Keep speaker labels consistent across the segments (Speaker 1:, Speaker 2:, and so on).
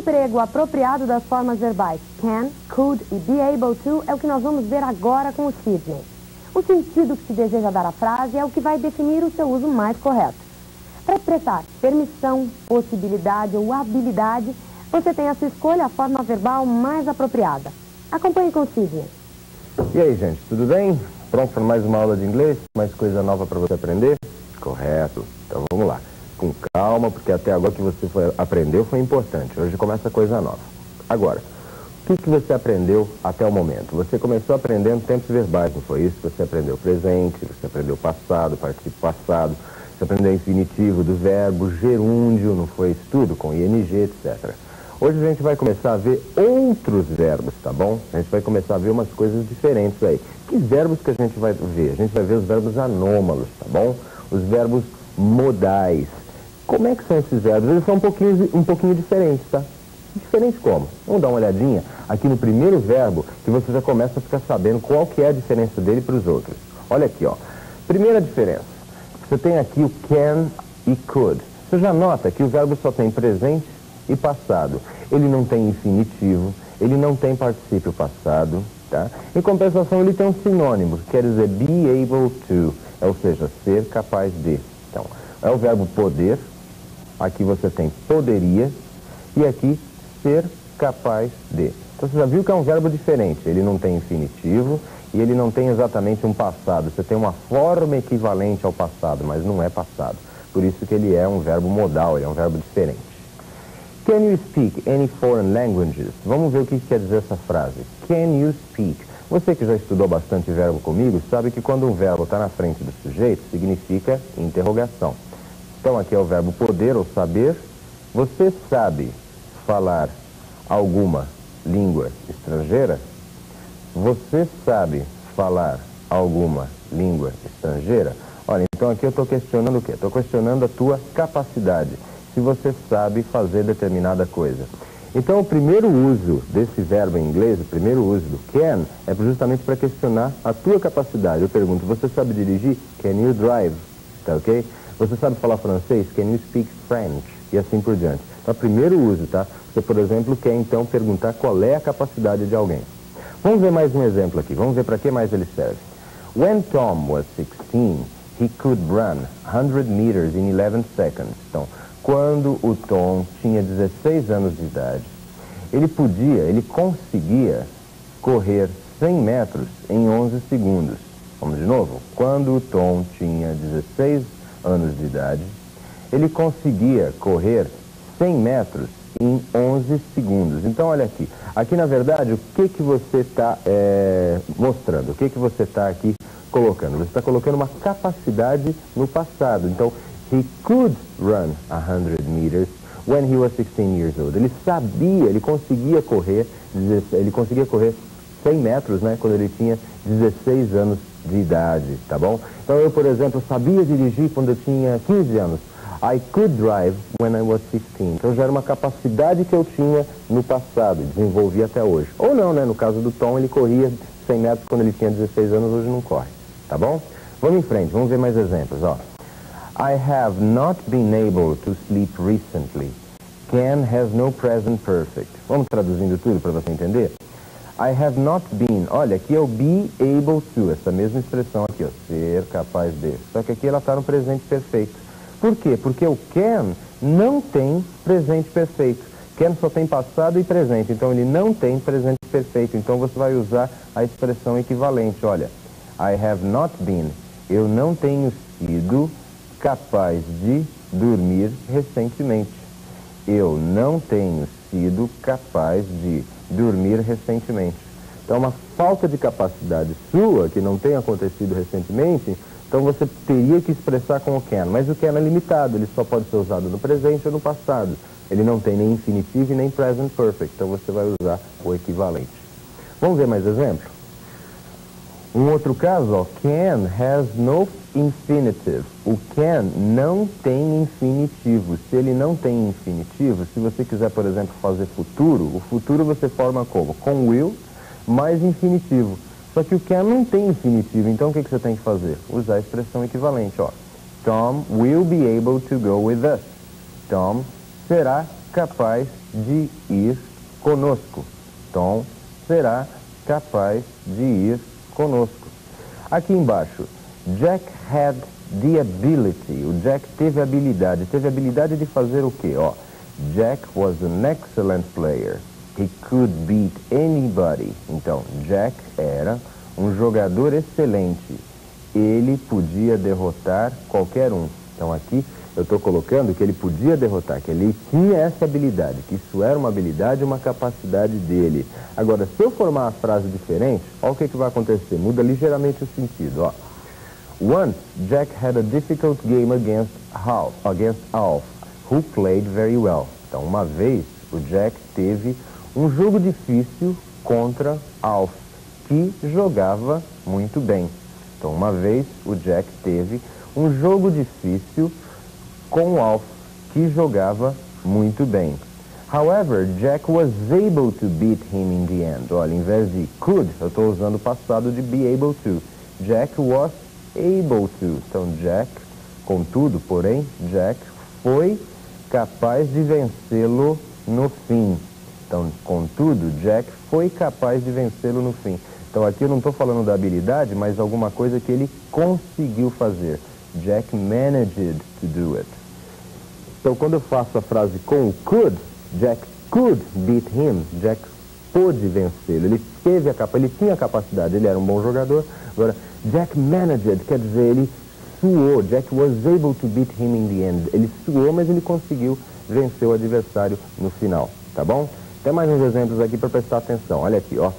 Speaker 1: emprego apropriado das formas verbais can, could e be able to é o que nós vamos ver agora com o Sidney. O sentido que se deseja dar à frase é o que vai definir o seu uso mais correto. Para expressar permissão, possibilidade ou habilidade, você tem à sua escolha a forma verbal mais apropriada. Acompanhe com o Sidney.
Speaker 2: E aí, gente, tudo bem? Pronto para mais uma aula de inglês? Mais coisa nova para você aprender? Correto. Então vamos lá. Com calma, porque até agora o que você aprendeu foi importante. Hoje começa coisa nova. Agora, o que você aprendeu até o momento? Você começou aprendendo tempos verbais, não foi isso? Você aprendeu presente, você aprendeu passado, participo passado, você aprendeu infinitivo do verbo, gerúndio, não foi isso tudo? Com ing, etc. Hoje a gente vai começar a ver outros verbos, tá bom? A gente vai começar a ver umas coisas diferentes aí. Que verbos que a gente vai ver? A gente vai ver os verbos anômalos, tá bom? Os verbos modais. Como é que são esses verbos? Eles são um pouquinho diferentes, tá? Diferentes como? Vamos dar uma olhadinha aqui no primeiro verbo, que você já começa a ficar sabendo qual que é a diferença dele para os outros. Olha aqui, ó. Primeira diferença. Você tem aqui o can e could. Você já nota que o verbo só tem presente e passado. Ele não tem infinitivo, ele não tem particípio passado, tá? Em compensação, ele tem um sinônimo, que quer dizer be able to, ou seja, ser capaz de. Então, é o verbo poder, aqui você tem poderia, e aqui ser capaz de. Então você já viu que é um verbo diferente, ele não tem infinitivo e ele não tem exatamente um passado. Você tem uma forma equivalente ao passado, mas não é passado. Por isso que ele é um verbo modal, ele é um verbo diferente. Can you speak any foreign languages? Vamos ver o que quer dizer essa frase. Can you speak? Você que já estudou bastante verbo comigo, sabe que quando um verbo está na frente do sujeito, significa interrogação. Então aqui é o verbo poder ou saber. Você sabe falar alguma língua estrangeira? Você sabe falar alguma língua estrangeira? Olha, então aqui eu estou questionando o quê? Estou questionando a tua capacidade, se você sabe fazer determinada coisa. Então o primeiro uso desse verbo em inglês, o primeiro uso do can, é justamente para questionar a tua capacidade. Eu pergunto, você sabe dirigir? Can you drive? Tá ok? Você sabe falar francês? Can you speak French? E assim por diante. Então, o primeiro uso, tá? Você, por exemplo, quer então perguntar qual é a capacidade de alguém. Vamos ver mais um exemplo aqui. Vamos ver para que mais ele serve. When Tom was 16, he could run 100 meters in 11 seconds. Então, quando o Tom tinha 16 anos de idade, ele conseguia correr 100 metros em 11 segundos. Vamos de novo? Quando o Tom tinha 16 anos de idade, ele conseguia correr 100 metros em 11 segundos. Então, olha aqui. Aqui, na verdade, o que você está mostrando? O que você está aqui colocando? Você está colocando uma capacidade no passado. Então, he could run 100 meters when he was 16 years old. Ele sabia, ele conseguia correr 100 metros, né, quando ele tinha 16 anos de idade, tá bom? Então, eu, por exemplo, sabia dirigir quando eu tinha 15 anos. I could drive when I was 16. Então já era uma capacidade que eu tinha no passado, desenvolvi até hoje. Ou não, né? No caso do Tom, ele corria 100 metros quando ele tinha 16 anos, hoje não corre. Tá bom? Vamos em frente, vamos ver mais exemplos, ó. I have not been able to sleep recently. Can has no present perfect. Vamos traduzindo tudo para você entender? I have not been, olha, aqui é o be able to, essa mesma expressão aqui, ó, ser capaz de. Só que aqui ela está no presente perfeito. Por quê? Porque o can não tem presente perfeito. Can só tem passado e presente, então ele não tem presente perfeito. Então você vai usar a expressão equivalente. Olha, I have not been, eu não tenho sido capaz de dormir recentemente. Eu não tenho sido capaz de dormir recentemente. Então uma falta de capacidade sua, que não tem acontecido recentemente, então você teria que expressar com o can, mas o can é limitado, ele só pode ser usado no presente ou no passado. Ele não tem nem infinitivo e nem present perfect, então você vai usar o equivalente. Vamos ver mais exemplo? Um outro caso, ó, can has no infinitive. O can não tem infinitivo. Se ele não tem infinitivo, se você quiser, por exemplo, fazer futuro, o futuro você forma como? Com will mais infinitivo. Só que o can não tem infinitivo, então o que você tem que fazer? Usar a expressão equivalente, ó. Tom will be able to go with us. Tom será capaz de ir conosco. Tom será capaz de ir conosco. Aqui embaixo, Jack had the ability. O Jack teve habilidade. Teve habilidade de fazer o quê? Ó, Jack was an excellent player. He could beat anybody. Então, Jack era um jogador excelente. Ele podia derrotar qualquer um. Então, aqui eu estou colocando que ele podia derrotar, que ele tinha essa habilidade, que isso era uma habilidade e uma capacidade dele. Agora, se eu formar a frase diferente, olha o que vai acontecer. Muda ligeiramente o sentido, ó. Once, Jack had a difficult game against Alf, who played very well. Então, uma vez, o Jack teve um jogo difícil contra Alf, que jogava muito bem. Então, uma vez, o Jack teve um jogo difícil com Alf, que jogava muito bem. However, Jack was able to beat him in the end. Olha, em vez de could, eu estou usando o passado de be able to. Jack was able to. Então, Jack, contudo, porém, Jack foi capaz de vencê-lo no fim. Então, contudo, Jack foi capaz de vencê-lo no fim. Então, aqui eu não estou falando da habilidade, mas alguma coisa que ele conseguiu fazer. Jack managed to do it. Então, quando eu faço a frase com o could, Jack could beat him, Jack pôde vencê-lo. Ele teve ele tinha a capacidade, ele era um bom jogador. Agora, Jack managed, quer dizer, ele suou. Jack was able to beat him in the end. Ele suou, mas ele conseguiu vencer o adversário no final, tá bom? Tem mais uns exemplos aqui para prestar atenção. Olha aqui, ó.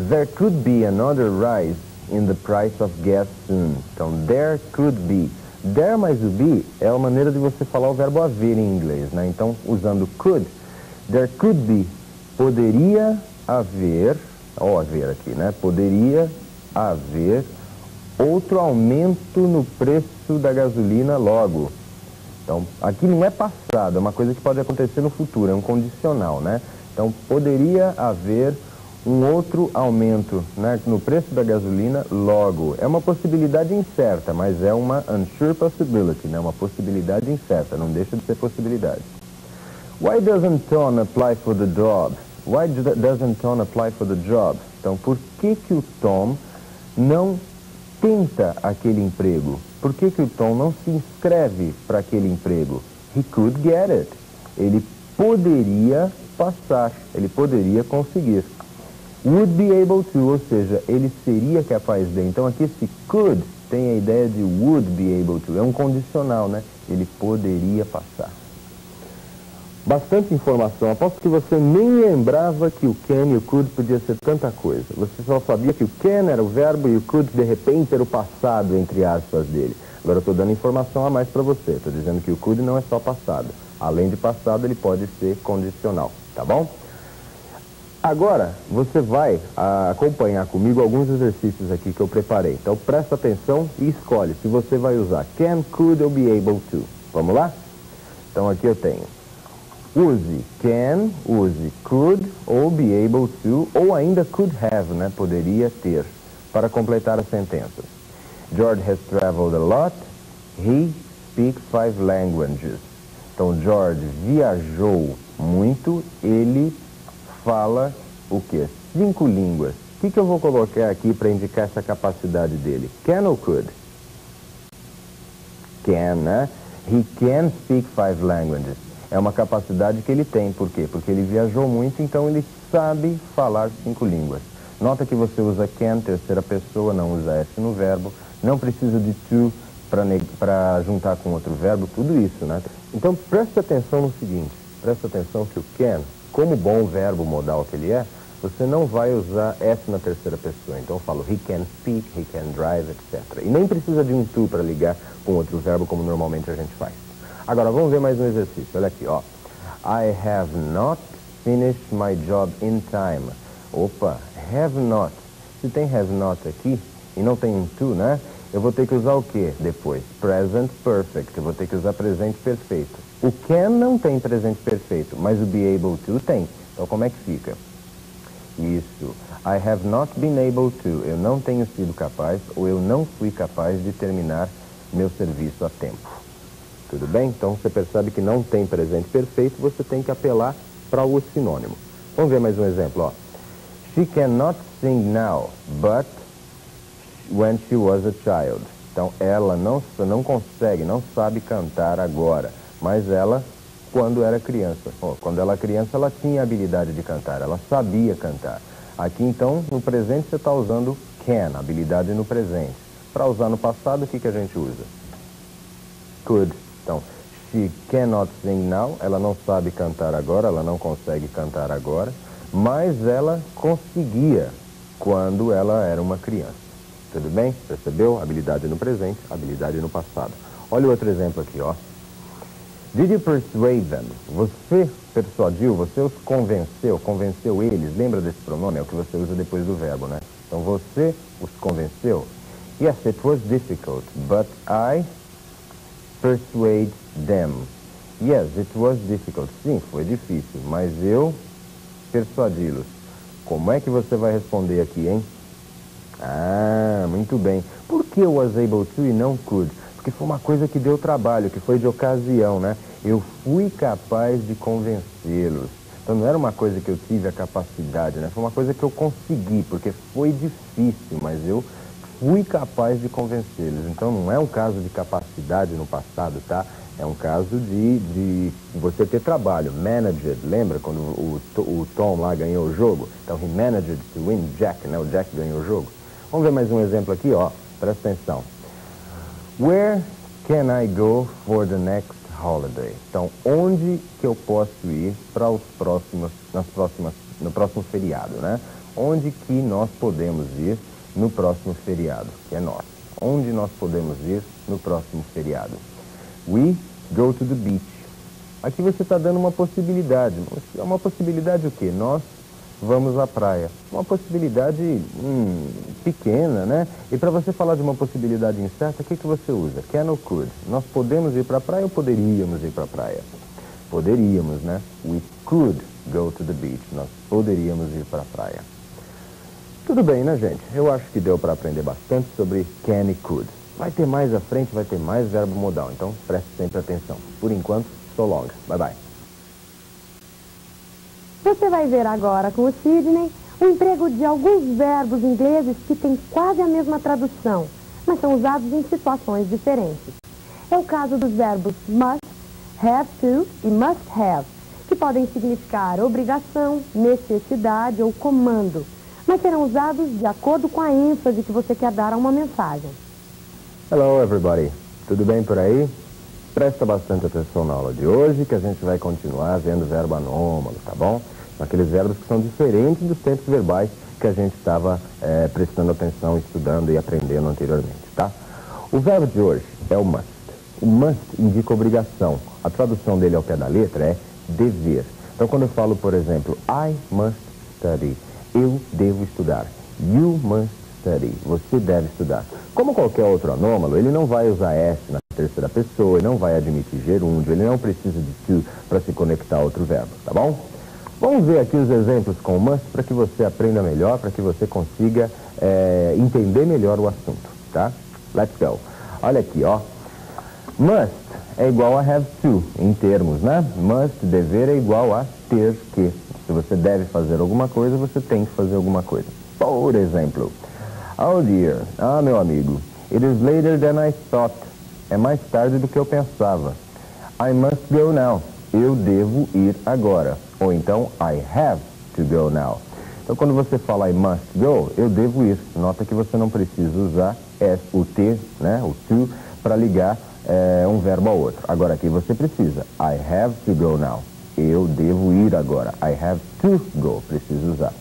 Speaker 2: There could be another rise in the price of gas soon. Então, there could be. There mais o be é a maneira de você falar o verbo haver em inglês, né? Então, usando could, there could be, poderia haver, ó, haver aqui, né? Poderia haver outro aumento no preço da gasolina logo. Então, aqui não é passado, é uma coisa que pode acontecer no futuro, é um condicional, né? Então, poderia haver um outro aumento, né, no preço da gasolina logo. É uma possibilidade incerta, mas é uma unsure possibility, né, uma possibilidade incerta, não deixa de ser possibilidade. Why doesn't Tom apply for the job? Why doesn't Tom apply for the job? Então, por que o Tom não tenta aquele emprego? Por que o Tom não se inscreve para aquele emprego? He could get it. Ele poderia passar, ele poderia conseguir. Would be able to, ou seja, ele seria capaz de. Então aqui esse could tem a ideia de would be able to. É um condicional, né? Ele poderia passar. Bastante informação. Aposto que você nem lembrava que o can e o could podia ser tanta coisa. Você só sabia que o can era o verbo e o could, de repente, era o passado, entre aspas, dele. Agora eu estou dando informação a mais para você. Estou dizendo que o could não é só passado. Além de passado, ele pode ser condicional, tá bom? Agora, você vai acompanhar comigo alguns exercícios aqui que eu preparei. Então, presta atenção e escolhe se você vai usar can, could ou be able to. Vamos lá? Então, aqui eu tenho. Use can, use could ou be able to, ou ainda could have, né? Poderia ter, para completar as sentenças. George has traveled a lot. He speaks 5 languages. Então, George viajou muito. Ele fala o quê? 5 línguas. O que eu vou colocar aqui para indicar essa capacidade dele? Can ou could? Can, né? He can speak 5 languages. É uma capacidade que ele tem. Por quê? Porque ele viajou muito, então ele sabe falar 5 línguas. Nota que você usa can, terceira pessoa, não usa S no verbo. Não precisa de to para juntar com outro verbo, tudo isso, né? Então, preste atenção no seguinte. Preste atenção que o can, como bom verbo modal que ele é, você não vai usar S na terceira pessoa. Então eu falo he can speak, he can drive, etc. E nem precisa de um to para ligar com outro verbo, como normalmente a gente faz. Agora, vamos ver mais um exercício. Olha aqui, ó. I have not finished my job in time. Opa, have not. Se tem have not aqui e não tem um to, né? Eu vou ter que usar o que depois? Present perfect. Eu vou ter que usar presente perfeito. O can não tem presente perfeito, mas o be able to tem. Então, como é que fica? Isso. I have not been able to. Eu não tenho sido capaz, ou eu não fui capaz de terminar meu serviço a tempo. tudo bem? Então você percebe que não tem presente perfeito, você tem que apelar para o sinônimo. Vamos ver mais um exemplo, ó. She cannot sing now, but when she was a child. Então ela não consegue, não sabe cantar agora, mas ela, quando era criança. Quando ela era criança, ela tinha a habilidade de cantar, ela sabia cantar. Aqui então, no presente, você está usando can, habilidade no presente. Para usar no passado, o que a gente usa? Could. Então, she cannot sing now, ela não sabe cantar agora, ela não consegue cantar agora, mas ela conseguia quando ela era uma criança. Tudo bem? Percebeu? Habilidade no presente, habilidade no passado. Olha o outro exemplo aqui, ó. Did you persuade them? Você persuadiu, você os convenceu eles. Lembra desse pronome? É o que você usa depois do verbo, né? Então, você os convenceu. Yes, it was difficult, but I persuade them. Yes, it was difficult. Sim, foi difícil, mas eu persuadi-los. Como é que você vai responder aqui, hein? Ah, muito bem. Por que was able to e não could? Porque foi uma coisa que deu trabalho, que foi de ocasião, né? Eu fui capaz de convencê-los. Então não era uma coisa que eu tive a capacidade, né? Foi uma coisa que eu consegui, porque foi difícil, mas eu fui capaz de convencê-los. Então não é um caso de capacidade no passado, tá? É um caso de você ter trabalho. Managed, lembra quando o Tom lá ganhou o jogo? Então, he managed to win Jack, né? O Jack ganhou o jogo. Vamos ver mais um exemplo aqui, ó. Presta atenção. Where can I go for the next holiday? Então, onde que eu posso ir para no próximo feriado, né? Onde que nós podemos ir no próximo feriado, que é nosso? Onde nós podemos ir no próximo feriado? We go to the beach. Aqui você está dando uma possibilidade. É uma possibilidade o quê? Nós vamos à praia. Uma possibilidade pequena, né? E para você falar de uma possibilidade incerta, o que você usa? Can ou could? Nós podemos ir para a praia ou poderíamos ir para a praia? Poderíamos, né? We could go to the beach. Nós poderíamos ir para a praia. Tudo bem, né, gente? Eu acho que deu para aprender bastante sobre can e could. Vai ter mais à frente, vai ter mais verbo modal, então preste sempre atenção. Por enquanto, so long. Bye, bye.
Speaker 1: Você vai ver agora com o Sidney o emprego de alguns verbos ingleses que têm quase a mesma tradução, mas são usados em situações diferentes. É o caso dos verbos must, have to e must have, que podem significar obrigação, necessidade ou comando, mas serão usados de acordo com a ênfase que você quer dar a uma mensagem.
Speaker 2: Hello, everybody. Tudo bem por aí? Presta bastante atenção na aula de hoje, que a gente vai continuar vendo verbo anômalo, tá bom? Aqueles verbos que são diferentes dos tempos verbais que a gente estava prestando atenção, estudando e aprendendo anteriormente, tá? O verbo de hoje é o must. O must indica obrigação. A tradução dele ao pé da letra é dever. Então, quando eu falo, por exemplo, I must study, eu devo estudar. You must study, você deve estudar. Como qualquer outro anômalo, ele não vai usar S na terceira pessoa, ele não vai admitir gerúndio, ele não precisa de to para se conectar a outro verbo, tá bom? Vamos ver aqui os exemplos com o must para que você aprenda melhor, para que você consiga entender melhor o assunto, tá? Let's go. Olha aqui, ó. Must é igual a have to, em termos, né? Must, dever, é igual a ter que. Se você deve fazer alguma coisa, você tem que fazer alguma coisa. Por exemplo, oh dear, meu amigo, it is later than I thought. É mais tarde do que eu pensava. I must go now. Eu devo ir agora. Ou então, I have to go now. Então, quando você fala I must go, eu devo ir. Nota que você não precisa usar o T, né, o to, para ligar um verbo ao outro. Agora aqui você precisa. I have to go now. Eu devo ir agora. I have to go. Preciso usar.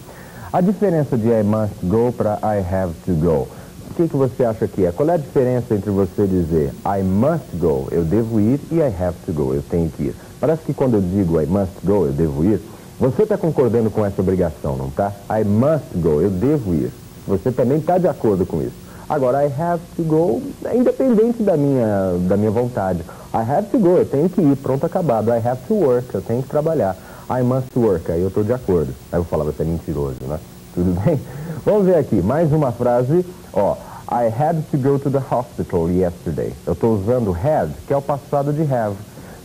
Speaker 2: A diferença de I must go para I have to go. O que você acha que é? Qual é a diferença entre você dizer I must go, eu devo ir, e I have to go, eu tenho que ir? Parece que quando eu digo I must go, eu devo ir, você está concordando com essa obrigação, não está? I must go, eu devo ir. Você também está de acordo com isso. Agora, I have to go é independente da minha vontade. I have to go, eu tenho que ir, pronto, acabado. I have to work, eu tenho que trabalhar. I must work, aí eu estou de acordo. Aí eu vou falar, você é mentiroso, né? Tudo bem? Vamos ver aqui, mais uma frase, ó. I had to go to the hospital yesterday. Eu estou usando had, que é o passado de have.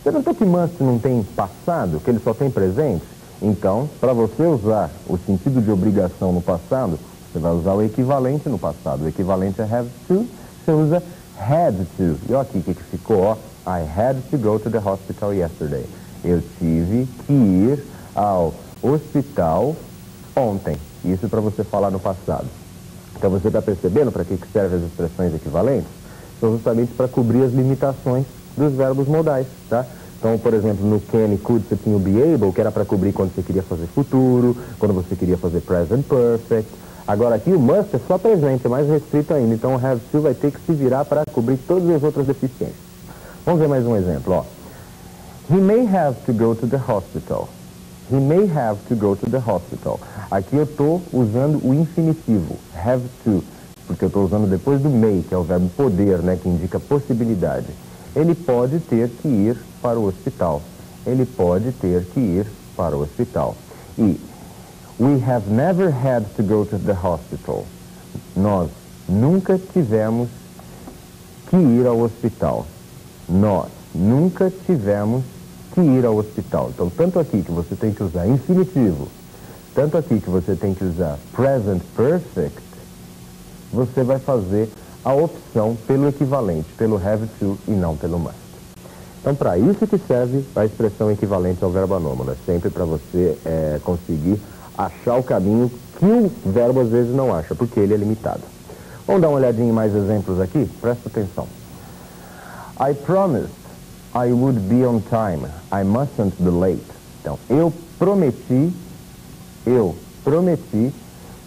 Speaker 2: Você notou que must não tem passado, que ele só tem presente? Então, para você usar o sentido de obrigação no passado, você vai usar o equivalente no passado. O equivalente é have to, você usa had to. E olha aqui o que ficou, ó. I had to go to the hospital yesterday. Eu tive que ir ao hospital ontem. Isso para você falar no passado. Então você está percebendo para que servem as expressões equivalentes? São justamente para cobrir as limitações dos verbos modais, tá? Então, por exemplo, no can e could você tinha o be able, que era para cobrir quando você queria fazer futuro, quando você queria fazer present perfect. Agora aqui o must é só presente, é mais restrito ainda. Então o have to vai ter que se virar para cobrir todas as outras deficiências. Vamos ver mais um exemplo, ó. He may have to go to the hospital. He may have to go to the hospital. Aqui eu estou usando o infinitivo, have to, porque eu estou usando depois do may, que é o verbo poder, né, que indica possibilidade. Ele pode ter que ir para o hospital. Ele pode ter que ir para o hospital. E we have never had to go to the hospital. Nós nunca tivemos que ir ao hospital. Nós nunca tivemos que ir ao hospital. Então, tanto aqui que você tem que usar infinitivo, tanto aqui que você tem que usar present perfect, você vai fazer a opção pelo equivalente, pelo have to e não pelo must. Então, para isso que serve a expressão equivalente ao verbo anômalo. É sempre para você conseguir achar o caminho que o verbo às vezes não acha, porque ele é limitado. Vamos dar uma olhadinha em mais exemplos aqui? Presta atenção. I promised I would be on time. I mustn't be late. Então, eu prometi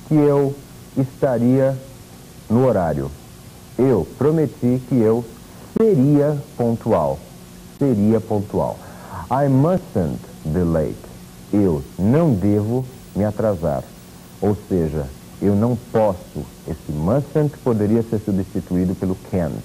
Speaker 2: que eu estaria no horário. Eu prometi que eu seria pontual. Seria pontual. I mustn't be late. Eu não devo me atrasar. Ou seja, eu não posso. Esse mustn't poderia ser substituído pelo can't.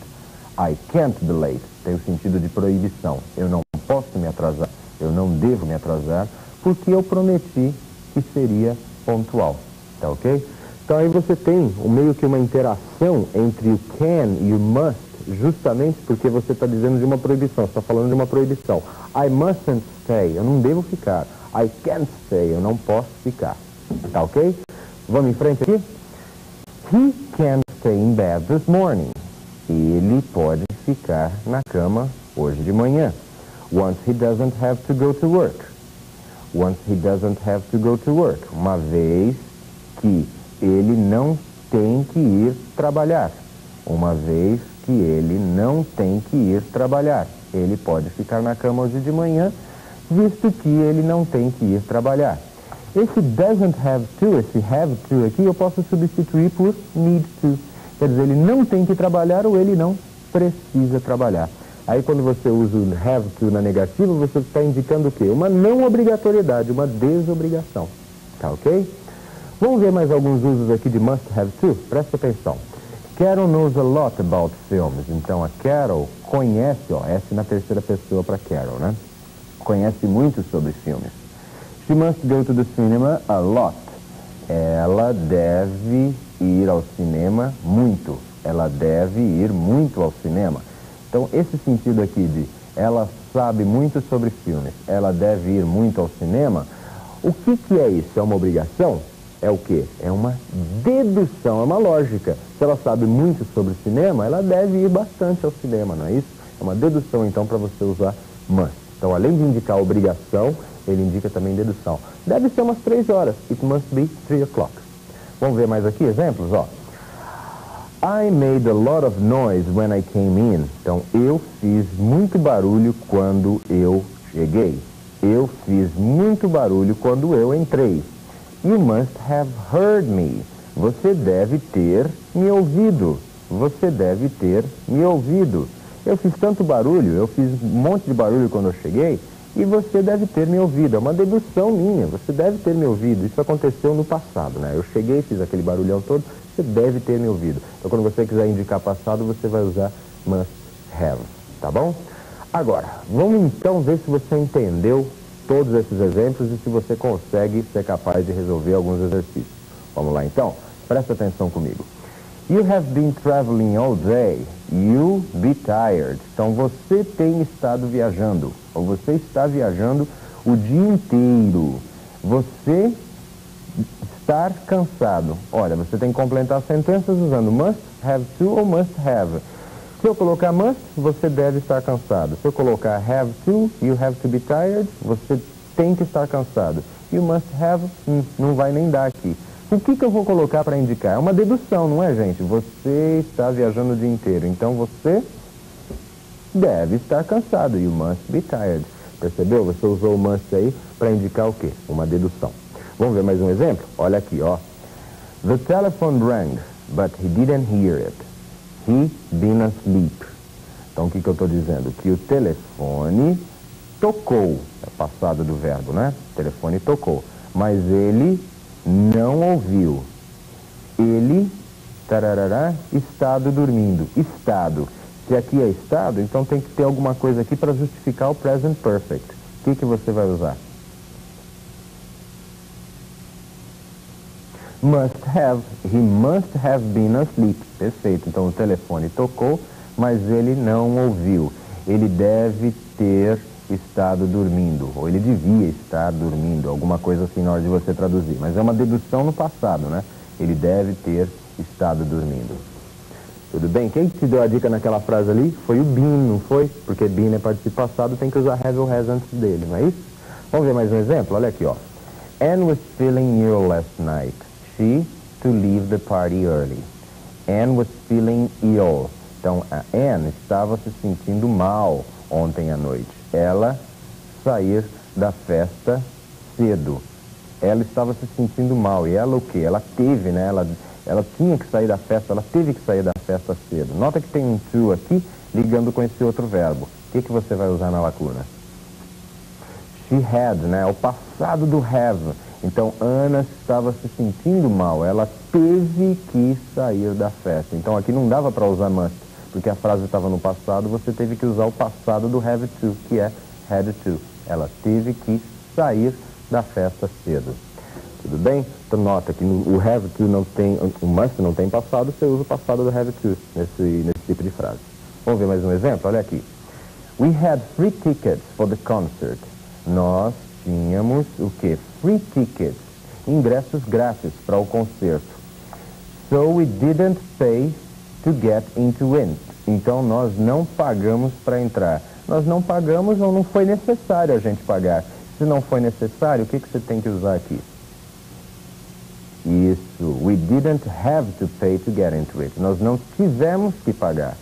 Speaker 2: I can't be late. Tem o sentido de proibição. Eu não posso me atrasar. Eu não devo me atrasar porque eu prometi que seria pontual. Tá ok? Então aí você tem meio que uma interação entre o can e o must, justamente porque você está dizendo de uma proibição, você está falando de uma proibição. I mustn't stay, eu não devo ficar. I can't stay, eu não posso ficar. Tá ok? Vamos em frente aqui? He can't stay in bed this morning. Ele pode ficar na cama hoje de manhã. Once he doesn't have to go to work. Once he doesn't have to go to work. Uma vez que ele não tem que ir trabalhar. Uma vez que ele não tem que ir trabalhar. Ele pode ficar na cama hoje de manhã, visto que ele não tem que ir trabalhar. Esse doesn't have to, esse have to aqui, eu posso substituir por need to. Quer dizer, ele não tem que trabalhar ou ele não precisa trabalhar. Aí quando você usa o have to na negativa, você está indicando o quê? Uma não obrigatoriedade, uma desobrigação. Tá ok? Vamos ver mais alguns usos aqui de must have to? Presta atenção. Carol knows a lot about films. Então a Carol conhece, ó, S na terceira pessoa para Carol, né? Conhece muito sobre filmes. She must go to the cinema a lot. Ela deve ir ao cinema muito. Ela deve ir muito ao cinema. Então, esse sentido aqui de ela sabe muito sobre filmes, ela deve ir muito ao cinema, o que é isso? É uma obrigação? É o quê? É uma dedução, é uma lógica. Se ela sabe muito sobre cinema, ela deve ir bastante ao cinema, não é isso? É uma dedução, então, para você usar must. Então, além de indicar obrigação, ele indica também dedução. Deve ser umas 3 horas. It must be 3 o'clock. Vamos ver mais aqui exemplos, ó. I made a lot of noise when I came in. Então, eu fiz muito barulho quando eu cheguei. Eu fiz muito barulho quando eu entrei. You must have heard me. Você deve ter me ouvido. Você deve ter me ouvido. Eu fiz tanto barulho, eu fiz um monte de barulho quando eu cheguei, e você deve ter me ouvido. É uma dedução minha, você deve ter me ouvido. Isso aconteceu no passado, né? Eu cheguei, fiz aquele barulhão todo, você deve ter me ouvido. Então, quando você quiser indicar passado, você vai usar must have, tá bom? Agora, vamos então ver se você entendeu todos esses exemplos e se você consegue ser capaz de resolver alguns exercícios. Vamos lá então? Presta atenção comigo. You have been traveling all day. You be tired. Então, você tem estado viajando, ou você está viajando o dia inteiro. Você estar cansado. Olha, você tem que completar sentenças usando must have to ou must have. Se eu colocar must, você deve estar cansado. Se eu colocar have to, you have to be tired, você tem que estar cansado. You must have, não vai nem dar aqui. O que eu vou colocar para indicar? É uma dedução, não é, gente? Você está viajando o dia inteiro, então você deve estar cansado. You must be tired. Percebeu? Você usou o must aí para indicar o quê? Uma dedução. Vamos ver mais um exemplo? Olha aqui, ó. The telephone rang, but he didn't hear it. He been asleep. Então, o que eu estou dizendo? Que o telefone tocou. É passado do verbo, né? O telefone tocou. Mas ele não ouviu. Ele, tararará, estado dormindo. Estado. Se aqui é estado, então tem que ter alguma coisa aqui para justificar o present perfect. O que você vai usar? Must have. He must have been asleep. Perfeito. Então o telefone tocou, mas ele não ouviu. Ele deve ter estado dormindo, ou ele devia estar dormindo, alguma coisa assim na hora de você traduzir. Mas é uma dedução no passado, né? Ele deve ter estado dormindo. Tudo bem? Quem te deu a dica naquela frase ali foi o been, não foi? Porque been é participo passado, tem que usar have ou has antes dele, não é isso? Vamos ver mais um exemplo? Olha aqui, ó. Anne was feeling ill last night. She to leave the party early. Anne was feeling ill. Então, a Anne estava se sentindo mal ontem à noite. Ela sair da festa cedo. Ela estava se sentindo mal. E ela o quê? Ela teve, né? Ela tinha que sair da festa, ela teve que sair da festa cedo. Nota que tem um to aqui ligando com esse outro verbo. O que você vai usar na lacuna? She had, né? O passado do have. Então, Ana estava se sentindo mal. Ela teve que sair da festa. Então, aqui não dava para usar must, porque a frase estava no passado, você teve que usar o passado do have to, que é had to. Ela teve que sair da festa cedo. Tudo bem? Então nota que o have to não tem, o must não tem passado, você usa o passado do have to nesse tipo de frase. Vamos ver mais um exemplo? Olha aqui. We had free tickets for the concert. Nós tínhamos o quê? Free tickets. Ingressos grátis para o concerto. So we didn't pay to get into it. Então nós não pagamos para entrar. Nós não pagamos ou não foi necessário a gente pagar. Se não foi necessário, o que você tem que usar aqui? Isso. We didn't have to pay to get into it. Nós não tivemos que pagar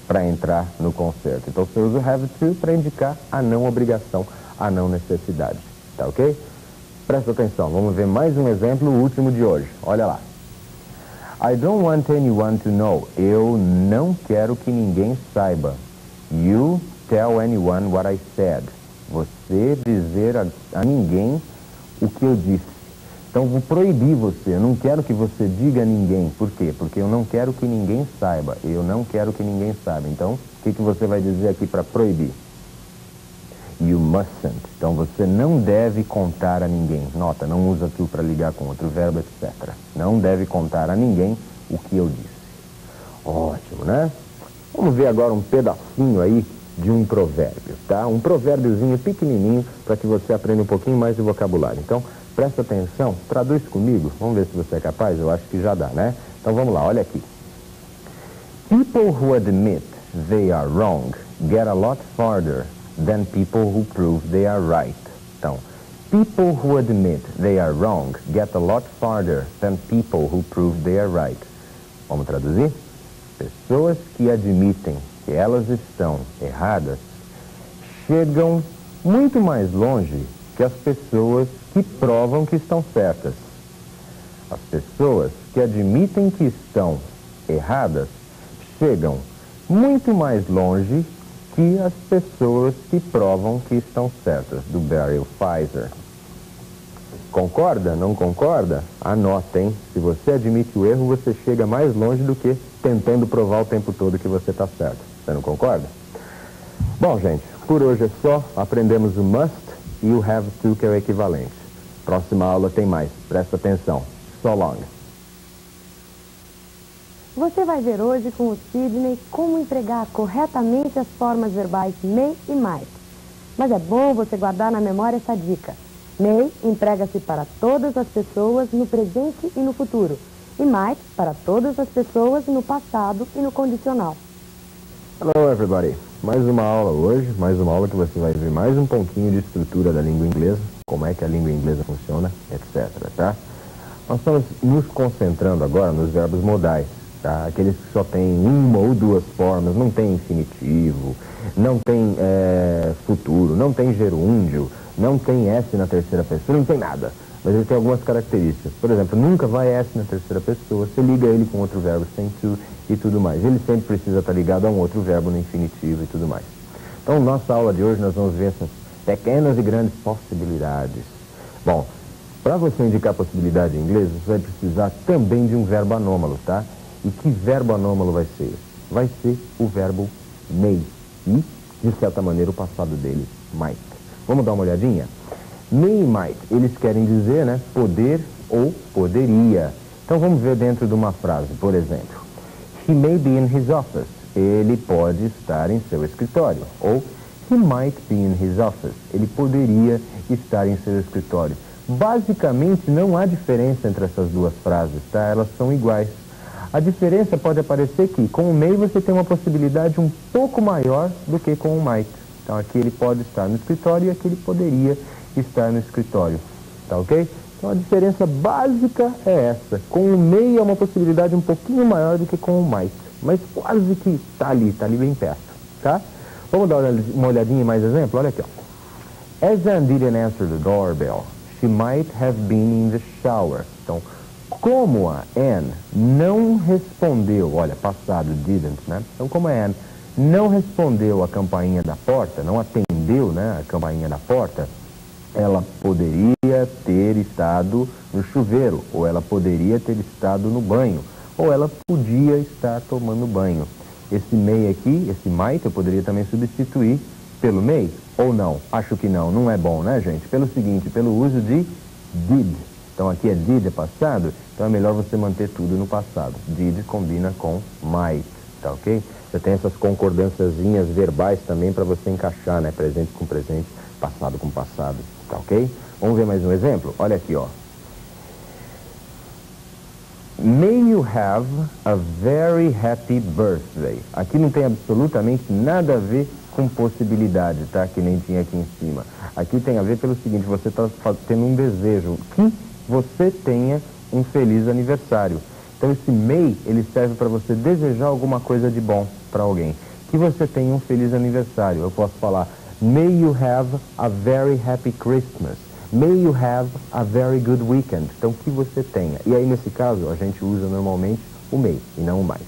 Speaker 2: para entrar no concerto. Então você usa o have to para indicar a não obrigação, a não necessidade. Tá ok? Presta atenção. Vamos ver mais um exemplo, o último de hoje. Olha lá. I don't want anyone to know. Eu não quero que ninguém saiba. You tell anyone what I said. Você dizer a ninguém o que eu disse. Então, vou proibir você. Eu não quero que você diga a ninguém. Por quê? Porque eu não quero que ninguém saiba. Eu não quero que ninguém saiba. Então, o que você vai dizer aqui para proibir? You mustn't. Então, você não deve contar a ninguém. Nota, não usa tu para ligar com outro verbo, etc. Não deve contar a ninguém o que eu disse. Ótimo, né? Vamos ver agora um pedacinho aí de um provérbio, tá? Um provérbiozinho pequenininho para que você aprenda um pouquinho mais de vocabulário. Então, presta atenção, traduz comigo. Vamos ver se você é capaz, eu acho que já dá, né? Então, vamos lá, olha aqui. People who admit they are wrong get a lot farther than people who prove they are right. Então, people who admit they are wrong get a lot farther than people who prove they are right. Vamos traduzir? Pessoas que admitem que elas estão erradas chegam muito mais longe que as pessoas que provam que estão certas. As pessoas que admitem que estão erradas chegam muito mais longe que as pessoas que provam que estão certas, do Barry Pfizer. Concorda? Não concorda? Anota, hein? Se você admite o erro, você chega mais longe do que tentando provar o tempo todo que você está certo. Você não concorda? Bom, gente, por hoje é só. Aprendemos o must e o have to, que é o equivalente. Próxima aula tem mais. Presta atenção. So long.
Speaker 1: Você vai ver hoje com o Sidney como empregar corretamente as formas verbais may e might. Mas é bom você guardar na memória essa dica. May emprega-se para todas as pessoas no presente e no futuro. E might para todas as pessoas no passado e no condicional.
Speaker 2: Hello everybody! Mais uma aula hoje, mais uma aula que você vai ver mais um pouquinho de estrutura da língua inglesa, como é que a língua inglesa funciona, etc, tá? Nós estamos nos concentrando agora nos verbos modais, tá? Aqueles que só têm uma ou duas formas, não tem infinitivo, não tem futuro, não tem gerúndio, não tem S na terceira pessoa, não tem nada. Mas ele tem algumas características. Por exemplo, nunca vai S na terceira pessoa, você liga ele com outro verbo sem to e tudo mais. Ele sempre precisa estar ligado a um outro verbo no infinitivo e tudo mais. Então, nossa aula de hoje nós vamos ver essas pequenas e grandes possibilidades. Bom, para você indicar possibilidade em inglês, você vai precisar também de um verbo anômalo, tá? E que verbo anômalo vai ser? Vai ser o verbo may. E, de certa maneira, o passado dele, might. Vamos dar uma olhadinha? May e might, eles querem dizer, né, poder ou poderia. Então vamos ver dentro de uma frase, por exemplo. He may be in his office. Ele pode estar em seu escritório. Ou he might be in his office. Ele poderia estar em seu escritório. Basicamente não há diferença entre essas duas frases, tá? Elas são iguais. A diferença pode aparecer que com o may você tem uma possibilidade um pouco maior do que com o might. Então aqui ele pode estar no escritório e aqui ele poderia estar no escritório, tá ok? Então a diferença básica é essa. Com o may é uma possibilidade um pouquinho maior do que com o might, mas quase que tá ali bem perto, tá? Vamos dar uma olhadinha em mais exemplo? Olha aqui, ó. As Anne didn't answer the doorbell, she might have been in the shower. Então, como a Anne não respondeu, olha, passado, didn't, né? Então, como a Anne não respondeu a campainha da porta, não atendeu, né, a campainha da porta, ela poderia ter estado no chuveiro, ou ela poderia ter estado no banho, ou ela podia estar tomando banho. Esse may aqui, esse might, eu poderia também substituir pelo may, ou não? Acho que não, não é bom, né, gente? Pelo seguinte, pelo uso de did. Então aqui é did, é passado, então é melhor você manter tudo no passado. Did combina com might, tá ok? Você tem essas concordânciazinhas verbais também para você encaixar, né? Presente com presente, passado com passado, tá ok? Vamos ver mais um exemplo? Olha aqui, ó. May you have a very happy birthday. Aqui não tem absolutamente nada a ver com possibilidade, tá? Que nem tinha aqui em cima. Aqui tem a ver pelo seguinte, você está tendo um desejo que você tenha um feliz aniversário. Então esse may, ele serve para você desejar alguma coisa de bom para alguém. Que você tenha um feliz aniversário. Eu posso falar, may you have a very happy Christmas. May you have a very good weekend. Então que você tenha. E aí nesse caso a gente usa normalmente o may e não o might.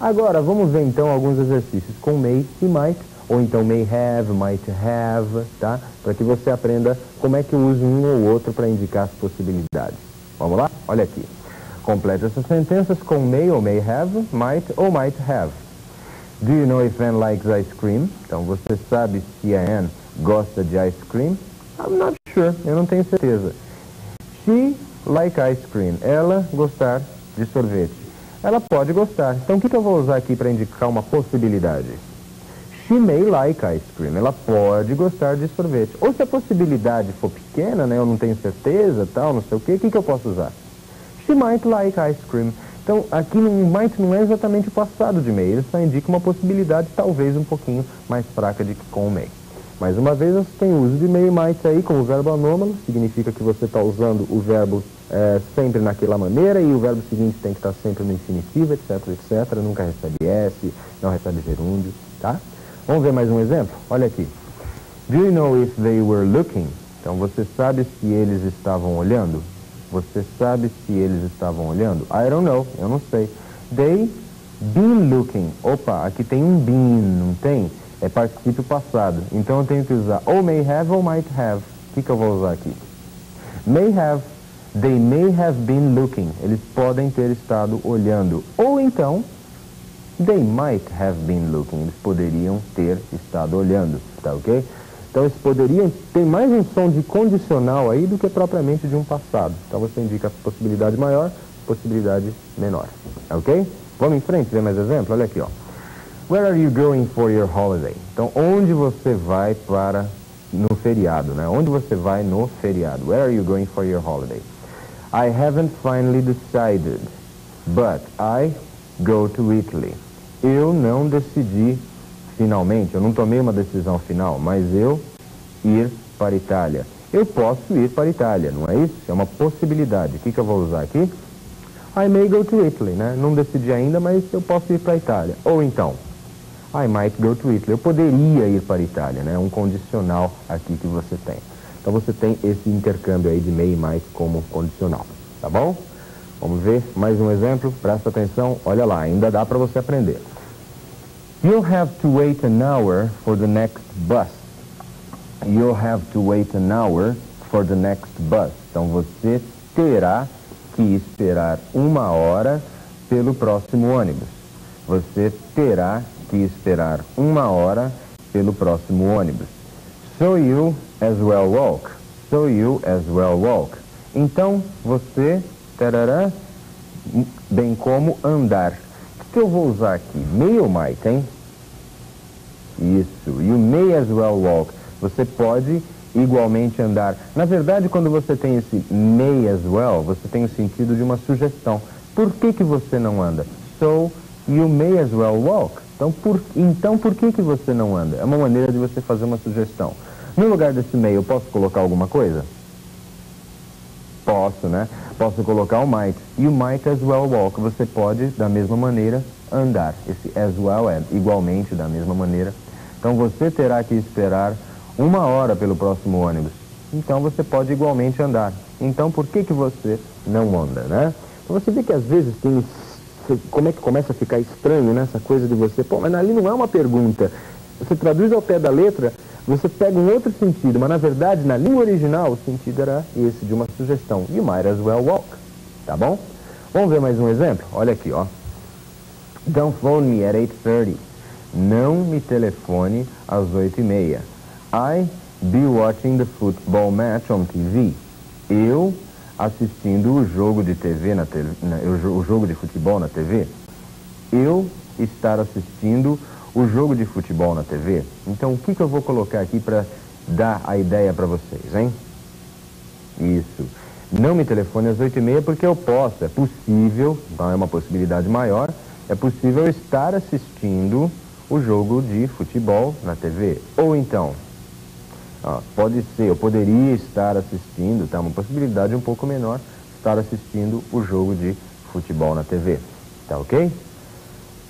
Speaker 2: Agora vamos ver então alguns exercícios com may e might. Ou então may might have, tá? Para que você aprenda como é que eu uso um ou outro para indicar as possibilidades. Vamos lá? Olha aqui. Complete essas sentenças com may ou may have, might ou might have. Do you know if Anne likes ice cream? Então, você sabe se a Anne gosta de ice cream? I'm not sure, eu não tenho certeza. She like ice cream. Ela gostar de sorvete. Ela pode gostar. Então, o que eu vou usar aqui para indicar uma possibilidade? She may like ice cream. Ela pode gostar de sorvete. Ou se a possibilidade for pequena, né, eu não tenho certeza, tal, não sei o quê, o que eu posso usar? She might like ice cream. Então, aqui no might não é exatamente o passado de may, ele só indica uma possibilidade talvez um pouquinho mais fraca de que com o may. Mais uma vez, você tem o uso de may e might aí como verbo anômalo, significa que você está usando o verbo sempre naquela maneira e o verbo seguinte tem que estar sempre no infinitivo, etc, etc, nunca recebe S, não recebe gerúndio, tá? Vamos ver mais um exemplo? Olha aqui. Do you know if they were looking? Então, você sabe se eles estavam olhando? Você sabe se eles estavam olhando? I don't know, eu não sei. They been looking. Opa, aqui tem um been, não tem? É particípio passado. Então eu tenho que usar ou may have ou might have. O que eu vou usar aqui? May have. They may have been looking. Eles podem ter estado olhando. Ou então, they might have been looking. Eles poderiam ter estado olhando. Tá ok? Então, esse poderiam tem mais um som de condicional aí do que propriamente de um passado. Então, você indica a possibilidade maior, possibilidade menor. Ok? Vamos em frente, ver mais exemplo? Olha aqui, ó. Where are you going for your holiday? Então, onde você vai para no feriado, né? Onde você vai no feriado? Where are you going for your holiday? I haven't finally decided, but I go to Italy. Eu não decidi finalmente, eu não tomei uma decisão final, mas eu ir para a Itália. Eu posso ir para a Itália, não é isso? É uma possibilidade. O que eu vou usar aqui? I may go to Italy, né? Não decidi ainda, mas eu posso ir para a Itália. Ou então, I might go to Italy. Eu poderia ir para a Itália, né? Um condicional aqui que você tem. Então você tem esse intercâmbio aí de may e might como condicional, tá bom? Vamos ver mais um exemplo, presta atenção, olha lá, ainda dá para você aprender. You'll have to wait an hour for the next bus. You'll have to wait an hour for the next bus. Então você terá que esperar 1 hora pelo próximo ônibus. Você terá que esperar 1 hora pelo próximo ônibus. So you as well walk. So you as well walk. Então você, tarará, bem como andar. O que eu vou usar aqui? May ou might, hein? Isso. You may as well walk. Você pode igualmente andar. Na verdade, quando você tem esse may as well, você tem o sentido de uma sugestão. Por que você não anda? So, you may as well walk. Então, por que você não anda? É uma maneira de você fazer uma sugestão. No lugar desse may, eu posso colocar alguma coisa? Posso, né? Posso colocar o might. You might as well walk. Você pode, da mesma maneira, andar. Esse as well é igualmente da mesma maneira. Então, você terá que esperar 1 hora pelo próximo ônibus. Então, você pode igualmente andar. Então, por que você não anda, né? Então, você vê que às vezes tem... Como é que começa a ficar estranho, né? Essa coisa de você... Pô, mas ali não é uma pergunta. Você traduz ao pé da letra, você pega um outro sentido. Mas, na verdade, na língua original, o sentido era esse, de uma sugestão. You might as well walk. Tá bom? Vamos ver mais um exemplo? Olha aqui, ó. Don't phone me at 8:30. Não me telefone às 8:30. I be watching the football match on TV. Eu assistindo o jogo de TV o jogo de futebol na TV. Eu estar assistindo o jogo de futebol na TV. Então, o que eu vou colocar aqui para dar a ideia para vocês, hein? Isso. Não me telefone às 8:30 porque eu posso, é possível, então é uma possibilidade maior, é possível estar assistindo o jogo de futebol na TV. Ou então, pode ser, eu poderia estar assistindo, tá? Uma possibilidade um pouco menor, estar assistindo o jogo de futebol na TV. Tá ok?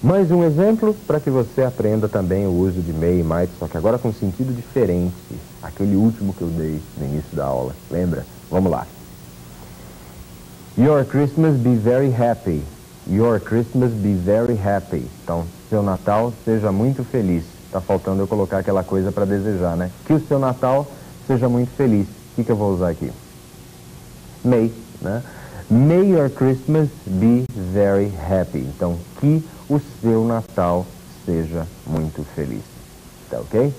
Speaker 2: Mais um exemplo para que você aprenda também o uso de may e might, só que agora com sentido diferente. Aquele último que eu dei no início da aula. Lembra? Vamos lá. Your Christmas be very happy. Your Christmas be very happy. Então, seu Natal seja muito feliz. Tá faltando eu colocar aquela coisa para desejar, né? Que o seu Natal seja muito feliz. O que eu vou usar aqui? May, né? May your Christmas be very happy. Então, que o seu Natal seja muito feliz. Tá ok?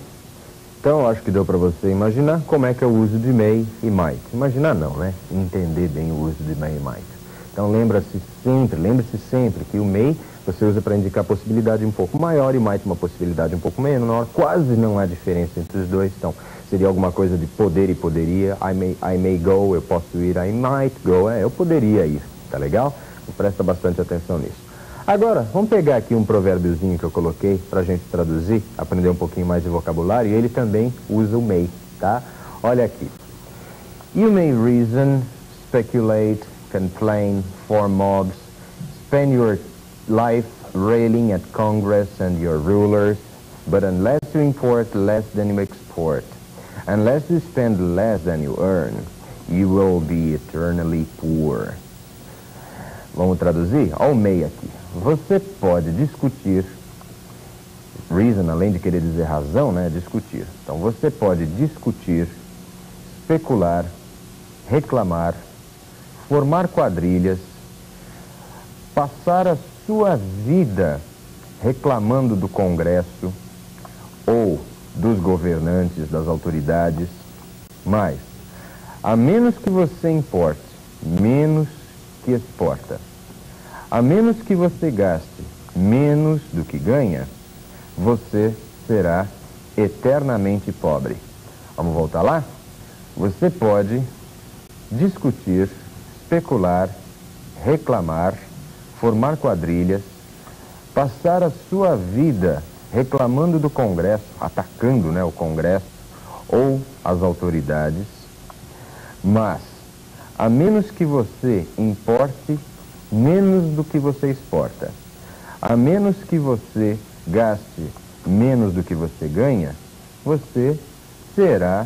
Speaker 2: Então, eu acho que deu para você imaginar como é que é o uso de may e might. Imaginar não, né? Entender bem o uso de may e might. Então, lembre-se sempre que o may você usa para indicar possibilidade um pouco maior e might uma possibilidade um pouco menor. Quase não há diferença entre os dois. Então, seria alguma coisa de poder e poderia. I may go, eu posso ir. I might go, eu poderia ir. Tá legal? Presta bastante atenção nisso. Agora, vamos pegar aqui um provérbiozinho que eu coloquei para a gente traduzir, aprender um pouquinho mais de vocabulário, e ele também usa o may, tá? Olha aqui. You may reason, speculate, complain, form mobs, spend your life railing at Congress and your rulers, but unless you import less than you export, unless you spend less than you earn, you will be eternally poor. Vamos traduzir? Olha o may aqui. Você pode discutir, reason, além de querer dizer razão, né? Discutir. Então, você pode discutir, especular, reclamar, formar quadrilhas, passar a sua vida reclamando do Congresso ou dos governantes, das autoridades, mas, a menos que você importe, menos que exporta, A menos que você gaste menos do que ganha, você será eternamente pobre. Vamos voltar lá? Você pode discutir, especular, reclamar, formar quadrilhas, passar a sua vida reclamando do Congresso, atacando, o Congresso ou as autoridades, mas a menos que você importe menos do que você exporta, a menos que você gaste menos do que você ganha, você será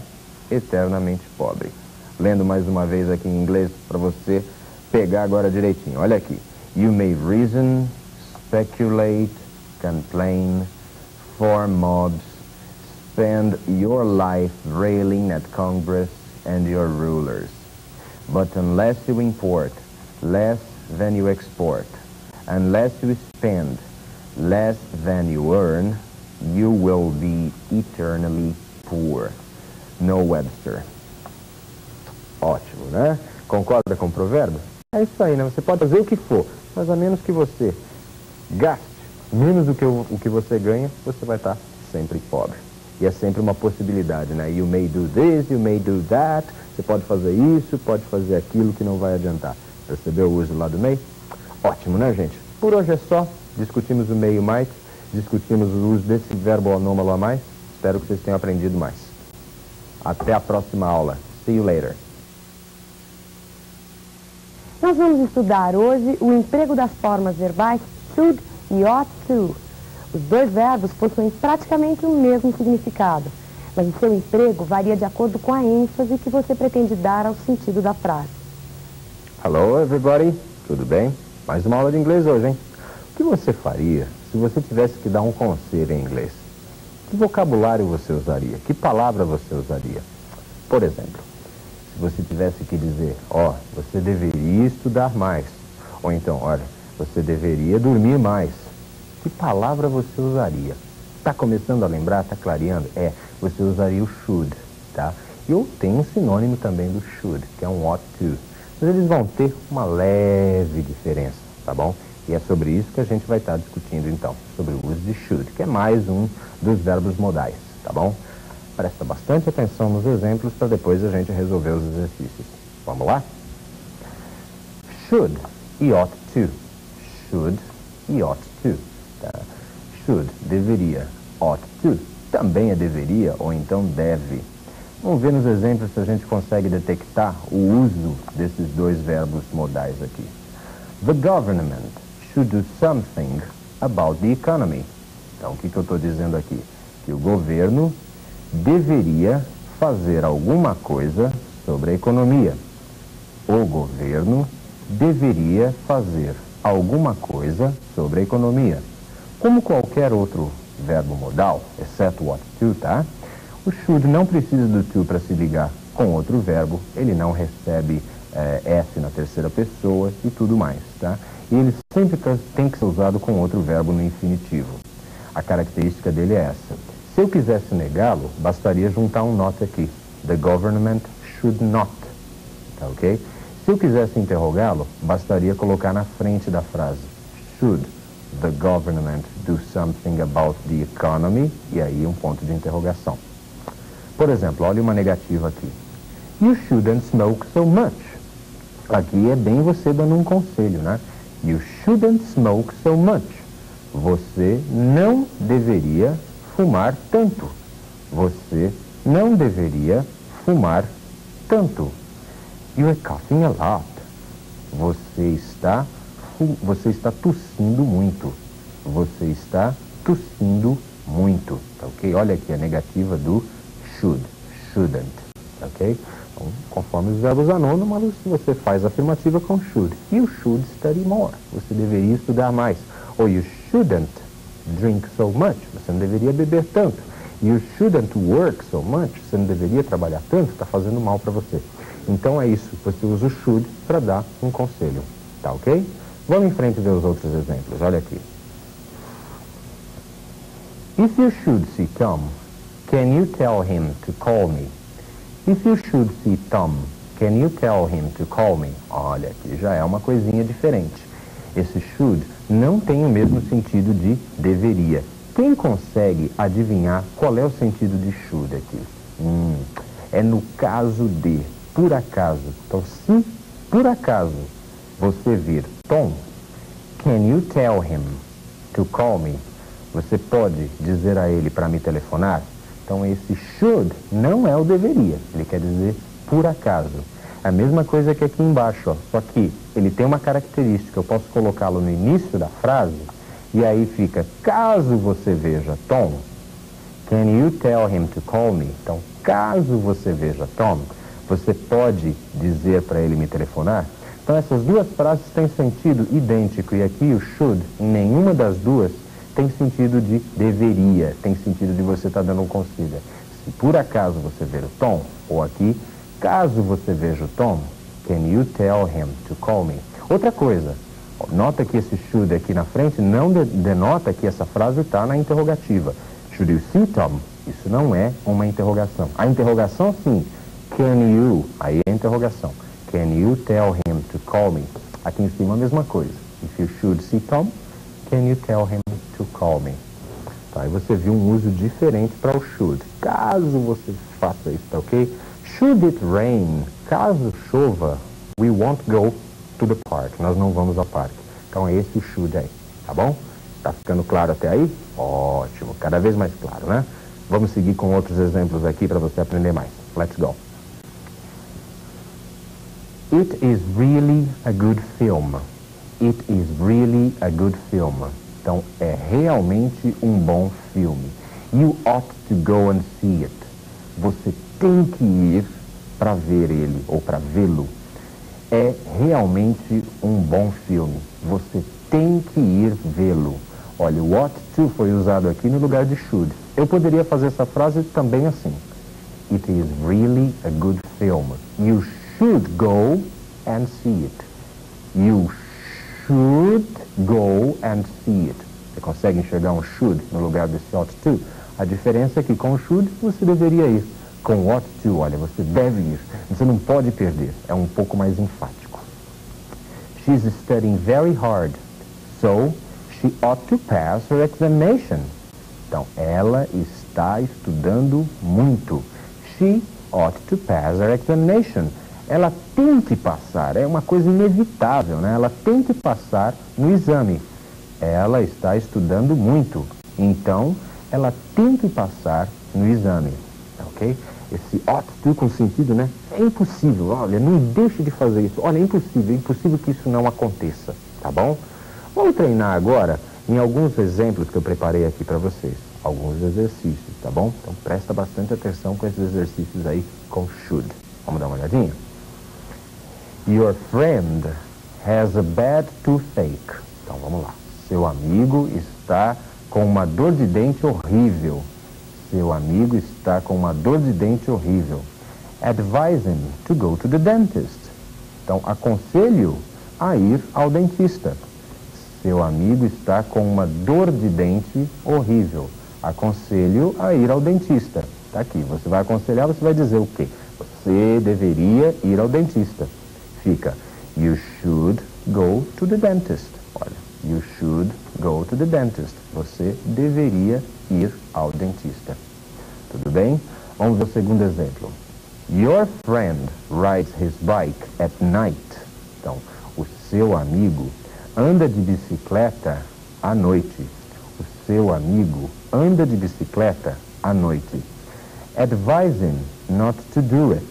Speaker 2: eternamente pobre. Lendo mais uma vez aqui em inglês para você pegar agora direitinho. Olha aqui. You may reason, speculate, complain, form mobs, spend your life railing at Congress and your rulers. But unless you import less than you export, unless you spend less than you earn, you will be eternally poor. No Webster. Ótimo, né? Concorda com o provérbio? É isso aí, né? Você pode fazer o que for, mas a menos que você gaste menos do que o que você ganha, você vai estar sempre pobre. E é sempre uma possibilidade, né? You may do this, you may do that. Você pode fazer isso, pode fazer aquilo que não vai adiantar. Percebeu o uso lá do may? Ótimo, né, gente? Por hoje é só. Discutimos o may e o might. Discutimos o uso desse verbo anômalo a mais. Espero que vocês tenham aprendido mais. Até a próxima aula. See you later.
Speaker 1: Nós vamos estudar hoje o emprego das formas verbais should e ought to. Os dois verbos possuem praticamente o mesmo significado, mas o seu emprego varia de acordo com a ênfase que você pretende dar ao sentido da frase.
Speaker 2: Hello, everybody. Tudo bem? Mais uma aula de inglês hoje, hein? O que você faria se você tivesse que dar um conselho em inglês? Que vocabulário você usaria? Que palavra você usaria? Por exemplo, se você tivesse que dizer, você deveria estudar mais. Ou então, olha, você deveria dormir mais. Que palavra você usaria? Está começando a lembrar? Está clareando? Você usaria o should, tá? E tem um sinônimo também do should, que é um ought to. Mas eles vão ter uma leve diferença, tá bom? E é sobre isso que a gente vai estar discutindo, então, sobre o uso de should, que é mais um dos verbos modais, tá bom? Presta bastante atenção nos exemplos para depois a gente resolver os exercícios. Vamos lá? Should e ought to. Should e ought to. Tá? Should, deveria. Ought to, também é deveria ou então deve. Vamos ver nos exemplos se a gente consegue detectar o uso desses dois verbos modais aqui. The government should do something about the economy. Então, o que eu estou dizendo aqui? Que o governo deveria fazer alguma coisa sobre a economia. O governo deveria fazer alguma coisa sobre a economia. Como qualquer outro verbo modal, exceto o ought to, tá? O should não precisa do to para se ligar com outro verbo, ele não recebe S na terceira pessoa e tudo mais, tá? E ele sempre tem que ser usado com outro verbo no infinitivo. A característica dele é essa. Se eu quisesse negá-lo, bastaria juntar um not aqui. The government should not, tá ok? Se eu quisesse interrogá-lo, bastaria colocar na frente da frase should the government do something about the economy? E aí um ponto de interrogação. Por exemplo, olha uma negativa aqui. You shouldn't smoke so much. Aqui é bem você dando um conselho, né? You shouldn't smoke so much. Você não deveria fumar tanto. Você não deveria fumar tanto. You are coughing a lot. Você está tossindo muito. Você está tossindo muito. Tá ok? Olha aqui a negativa do should, shouldn't. Ok? Então, conforme os verbos anônimos, você faz a afirmativa com should. You should study more. Você deveria estudar mais. Ou you shouldn't drink so much. Você não deveria beber tanto. You shouldn't work so much. Você não deveria trabalhar tanto. Está fazendo mal para você. Então é isso. Você usa o should para dar um conselho. Tá ok? Vamos em frente ver os outros exemplos. Olha aqui. If you should see Tom, can you tell him to call me? If you should see Tom, can you tell him to call me? Olha, aqui já é uma coisinha diferente. Esse should não tem o mesmo sentido de deveria. Quem consegue adivinhar qual é o sentido de should aqui? É no caso de, por acaso. Então, se por acaso você vir Tom, can you tell him to call me? Você pode dizer a ele para me telefonar? Então, esse should não é o deveria. Ele quer dizer por acaso. A mesma coisa que aqui embaixo, ó, só que ele tem uma característica. Eu posso colocá-lo no início da frase e aí fica, caso você veja Tom, can you tell him to call me? Então, caso você veja Tom, você pode dizer para ele me telefonar? Então, essas duas frases têm sentido idêntico e aqui o should, em nenhuma das duas, tem sentido de deveria, tem sentido de você estar dando um conselho. Se por acaso você ver o Tom, ou aqui, caso você veja o Tom, can you tell him to call me? Outra coisa, nota que esse should aqui na frente não denota que essa frase está na interrogativa. Should you see Tom? Isso não é uma interrogação. A interrogação, sim. Can you? Aí é a interrogação. Can you tell him to call me? Aqui em cima a mesma coisa. If you should see Tom, can you tell him to call me? Tá, aí você viu um uso diferente para o should. Caso você faça isso, tá ok? Should it rain? Caso chova, we won't go to the park. Nós não vamos ao parque. Então é esse o should aí, tá bom? Tá ficando claro até aí? Ótimo, cada vez mais claro, né? Vamos seguir com outros exemplos aqui para você aprender mais. Let's go. It is really a good film. It is really a good film. Então, é realmente um bom filme. You ought to go and see it. Você tem que ir para ver ele, ou para vê-lo. É realmente um bom filme. Você tem que ir vê-lo. Olha, o ought to foi usado aqui no lugar de should. Eu poderia fazer essa frase também assim. It is really a good film. You should go and see it. You should go and see it. Você consegue enxergar um should no lugar desse ought to? A diferença é que com o should você deveria ir. Com o ought to, olha, você deve ir. Você não pode perder. É um pouco mais enfático. She's studying very hard. So, she ought to pass her examination. Então, ela está estudando muito. She ought to pass her examination. Ela tem que passar, é uma coisa inevitável, né? Ela tem que passar no exame. Ela está estudando muito, então ela tem que passar no exame, ok? Esse ought to com sentido, né? É impossível, olha, não deixe de fazer isso. Olha, é impossível que isso não aconteça, tá bom? Vamos treinar agora em alguns exemplos que eu preparei aqui para vocês. Alguns exercícios, tá bom? Então presta bastante atenção com esses exercícios aí com should. Vamos dar uma olhadinha? Your friend has a bad toothache. Então vamos lá. Seu amigo está com uma dor de dente horrível. Seu amigo está com uma dor de dente horrível. Advise him to go to the dentist. Então aconselho a ir ao dentista. Seu amigo está com uma dor de dente horrível. Aconselho a ir ao dentista. Tá aqui, você vai aconselhar, você vai dizer o quê? Você deveria ir ao dentista. Fica, you should go to the dentist. Olha, you should go to the dentist. Você deveria ir ao dentista. Tudo bem? Vamos ver o segundo exemplo. Your friend rides his bike at night. Então, o seu amigo anda de bicicleta à noite. O seu amigo anda de bicicleta à noite. Advise him not to do it.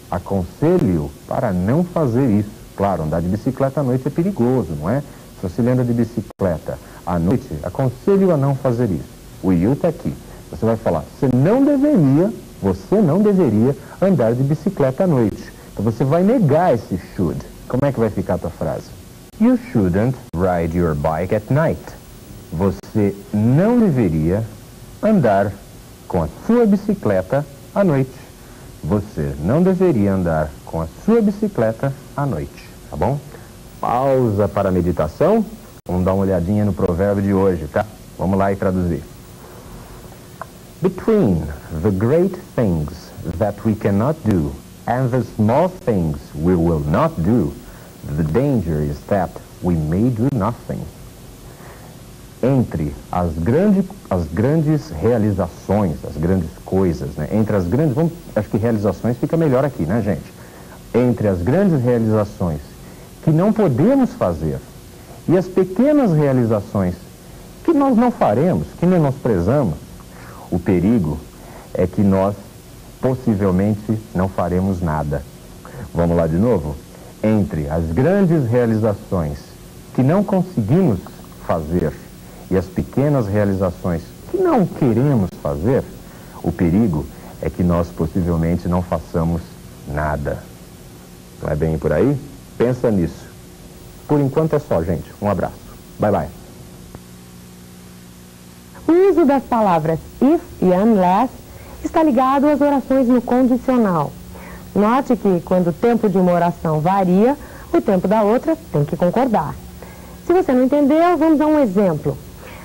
Speaker 2: Aconselho para não fazer isso. Claro, andar de bicicleta à noite é perigoso, não é? Se você anda de bicicleta à noite, aconselho a não fazer isso. O you está aqui. Você vai falar, você não deveria andar de bicicleta à noite. Então você vai negar esse should. Como é que vai ficar a tua frase? You shouldn't ride your bike at night. Você não deveria andar com a sua bicicleta à noite. Você não deveria andar com a sua bicicleta à noite, tá bom? Pausa para a meditação. Vamos dar uma olhadinha no provérbio de hoje, tá? Vamos lá e traduzir. Between the great things that we cannot do and the small things we will not do, The danger is that we may do nothing. Entre as grandes realizações, as grandes coisas, né? Entre as grandes, acho que realizações fica melhor aqui, né, gente? Entre as grandes realizações que não podemos fazer e as pequenas realizações que nós não faremos, que menosprezamos, o perigo é que nós possivelmente não faremos nada. Vamos lá de novo? Entre as grandes realizações que não conseguimos fazer e as pequenas realizações que não queremos fazer, o perigo é que nós possivelmente não façamos nada. Não é bem por aí? Pensa nisso. Por enquanto é só, gente. Um abraço. Bye, bye.
Speaker 1: O uso das palavras if e unless está ligado às orações no condicional. Note que quando o tempo de uma oração varia, o tempo da outra tem que concordar. Se você não entendeu, vamos a um exemplo.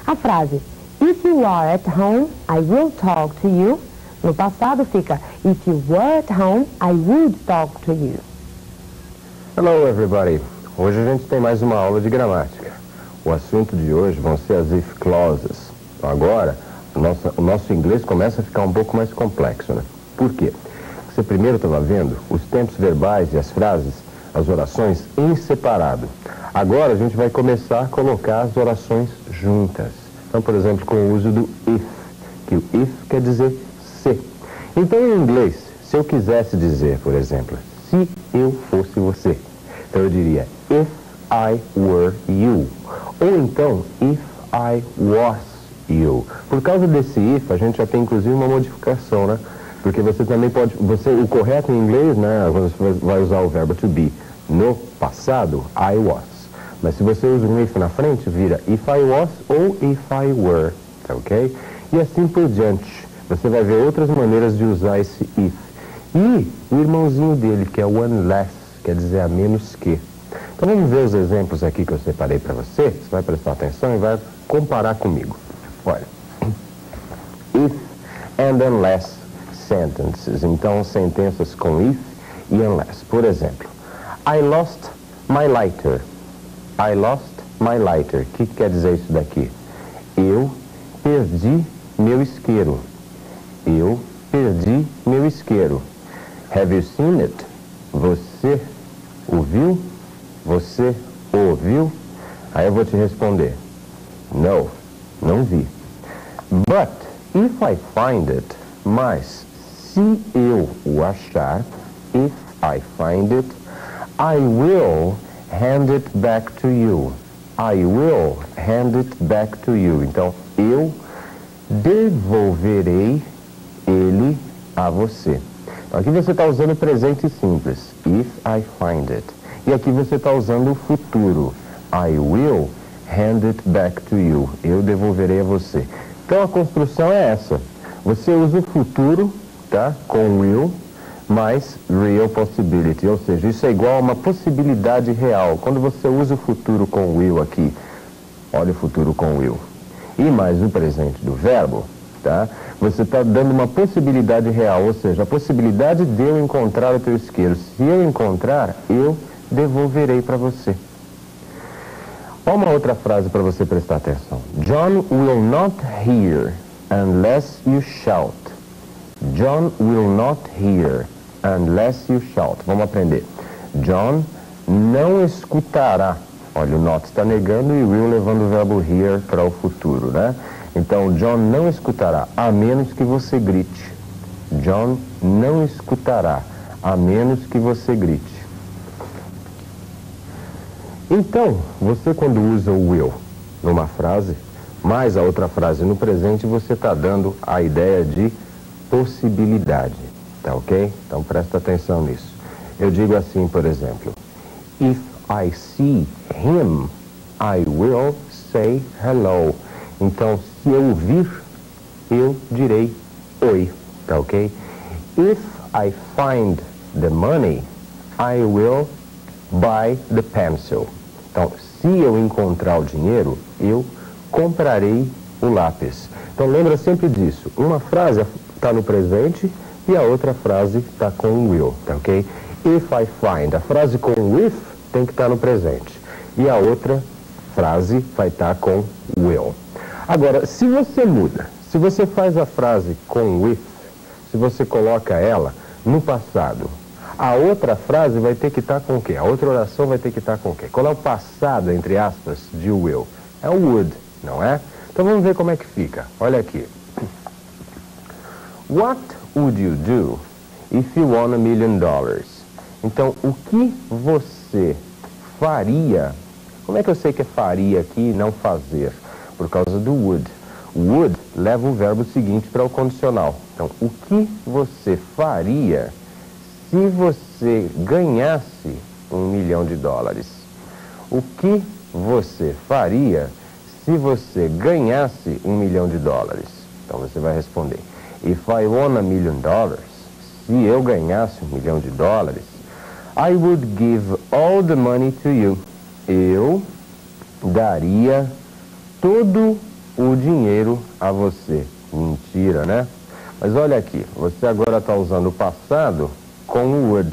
Speaker 1: A frase if you are at home, I will talk to you. No passado fica if you were at home, I would talk to you.
Speaker 2: Hello, everybody. Hoje a gente tem mais uma aula de gramática. O assunto de hoje vão ser as if clauses. Agora, o nosso inglês começa a ficar um pouco mais complexo, né? Por quê? Você primeiro estava vendo os tempos verbais e as frases, as orações em separado. Agora a gente vai começar a colocar as orações juntas. Então, por exemplo, com o uso do if, que o if quer dizer se. Então, em inglês, se eu quisesse dizer, por exemplo, se eu fosse você, então eu diria if I were you. Ou então, if I was you. Por causa desse if, a gente já tem inclusive uma modificação, né? Porque você também pode, o correto em inglês, né? Você vai usar o verbo to be. No passado, I was. Mas se você usa um if na frente, vira if I was ou if I were, tá ok? E assim por diante. Você vai ver outras maneiras de usar esse if. E o irmãozinho dele, que é o unless, quer dizer a menos que. Então vamos ver os exemplos aqui que eu separei para você. Você vai prestar atenção e vai comparar comigo. Olha, if and unless sentences. Então, sentenças com if e unless. Por exemplo, I lost my lighter. I lost my lighter. O que quer dizer isso daqui? Eu perdi meu isqueiro. Eu perdi meu isqueiro. Have you seen it? Você o viu? Você ouviu? Aí eu vou te responder. No, não vi. But if I find it, mas se eu o achar, if I find it, I will hand it back to you. I will hand it back to you. Então, eu devolverei ele a você. Então, aqui você está usando o presente simples. If I find it. E aqui você está usando o futuro. I will hand it back to you. Eu devolverei a você. Então, a construção é essa. Você usa o futuro, tá? Com will, mais real possibility, ou seja, isso é igual a uma possibilidade real. Quando você usa o futuro com will aqui, olha o futuro com will, e mais o presente do verbo, tá? Você está dando uma possibilidade real, ou seja, a possibilidade de eu encontrar o teu isqueiro. Se eu encontrar, eu devolverei para você. Olha uma outra frase para você prestar atenção. John will not hear unless you shout. John will not hear unless you shout. Vamos aprender. John não escutará. Olha, o not está negando e will levando o verbo hear para o futuro, né? Então, John não escutará, a menos que você grite. John não escutará, a menos que você grite. Então, você quando usa o will numa frase, mais a outra frase no presente, você está dando a ideia de possibilidade, tá ok? Então presta atenção nisso. Eu digo assim, por exemplo, if I see him, I will say hello. Então, se eu vir, eu direi oi, tá ok? If I find the money, I will buy the pencil. Então, se eu encontrar o dinheiro, eu comprarei o lápis. Então, lembra sempre disso. Uma frase está no presente e a outra frase está com will, tá ok? If I find. A frase com with tem que estar no presente. E a outra frase vai estar com will. Agora, se você muda, se você faz a frase com with, se você coloca ela no passado, a outra frase vai ter que estar com o quê? A outra oração vai ter que estar com o quê? Qual é o passado, entre aspas, de will? É o would, não é? Então vamos ver como é que fica. Olha aqui. What would you do if you won $1 million? Então, o que você faria? Como é que eu sei que é faria aqui e não fazer? Por causa do would. Would leva o verbo seguinte para o condicional. Então, o que você faria se você ganhasse $1 milhão? O que você faria se você ganhasse $1 milhão? Então, você vai responder. If I won $1 million, se eu ganhasse $1 milhão, I would give all the money to you. Eu daria todo o dinheiro a você. Mentira, né? Mas olha aqui, você agora está usando o passado com o would.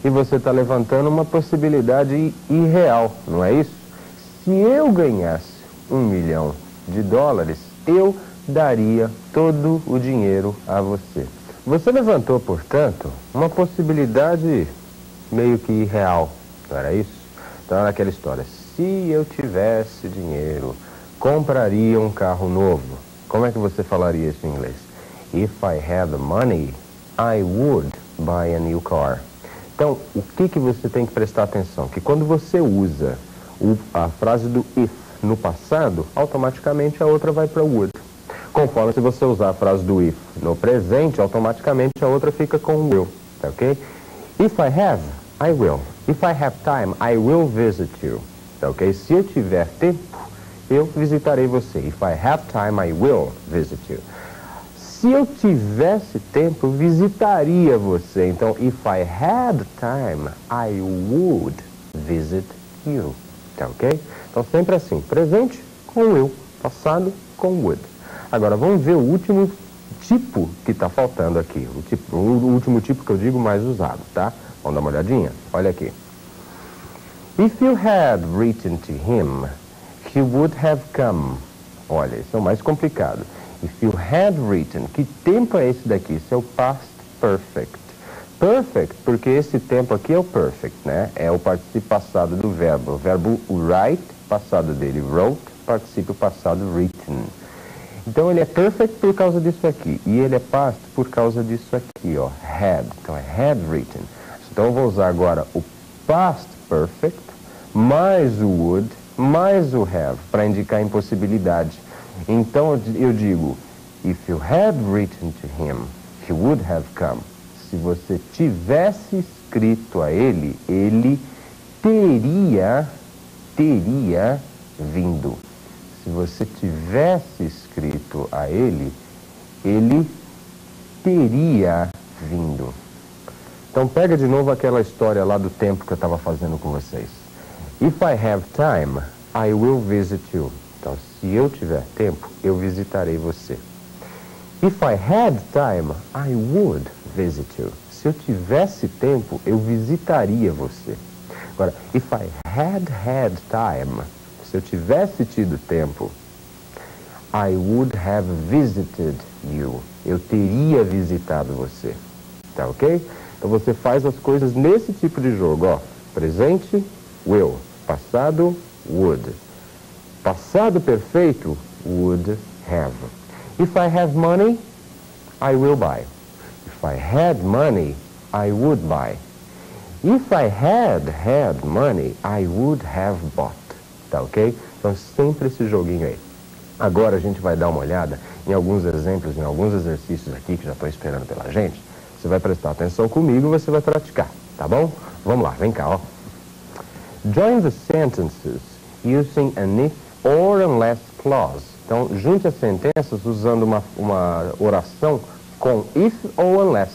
Speaker 2: E você está levantando uma possibilidade irreal, não é isso? Se eu ganhasse $1 milhão, eu daria todo o dinheiro a você. Você levantou, portanto, uma possibilidade meio que irreal, não era isso? Então era aquela história, se eu tivesse dinheiro, compraria um carro novo. Como é que você falaria isso em inglês? If I had the money, I would buy a new car. Então, o que você tem que prestar atenção? Que quando você usa a frase do if no passado, automaticamente a outra vai para o would. Conforme se você usar a frase do if no presente, automaticamente a outra fica com will, tá ok? If I have, I will. If I have time, I will visit you, tá ok? Se eu tiver tempo, eu visitarei você. If I have time, I will visit you. Se eu tivesse tempo, eu visitaria você. Então, if I had time, I would visit you, tá ok? Então, sempre assim, presente com will, passado com would. Agora, vamos ver o último tipo que está faltando aqui. O último tipo que eu digo mais usado, tá? Vamos dar uma olhadinha? Olha aqui. If you had written to him, he would have come. Olha, isso é o mais complicado. If you had written, que tempo é esse daqui? Isso é o past perfect. Perfect, porque esse tempo aqui é o perfect, né? É o particípio passado do verbo. O verbo write, passado dele wrote, particípio passado written. Então ele é perfect por causa disso aqui. E ele é past por causa disso aqui, ó. Had. Então é had written. Então eu vou usar agora o past perfect, mais o would, mais o have, para indicar impossibilidade. Então eu digo, if you had written to him, he would have come. Se você tivesse escrito a ele, ele teria vindo. Se você tivesse escrito a ele, ele teria vindo. Então pega de novo aquela história lá do tempo que eu estava fazendo com vocês. If I have time, I will visit you. Então, se eu tiver tempo, eu visitarei você. If I had time, I would visit you. Se eu tivesse tempo, eu visitaria você. Agora, if I had time, se eu tivesse tido tempo, I would have visited you. Eu teria visitado você. Tá ok? Então você faz as coisas nesse tipo de jogo, ó. Presente, will. Passado, would. Passado perfeito, would have. If I have money, I will buy. If I had money, I would buy. If I had money, I would have bought. Tá ok? Então sempre esse joguinho aí. Agora a gente vai dar uma olhada em alguns exemplos, em alguns exercícios aqui que já estou esperando pela gente. Você vai prestar atenção comigo e você vai praticar, tá bom? Vamos lá, vem cá, ó. Join the sentences using an if or unless clause. Então, junte as sentenças usando uma oração com if or unless.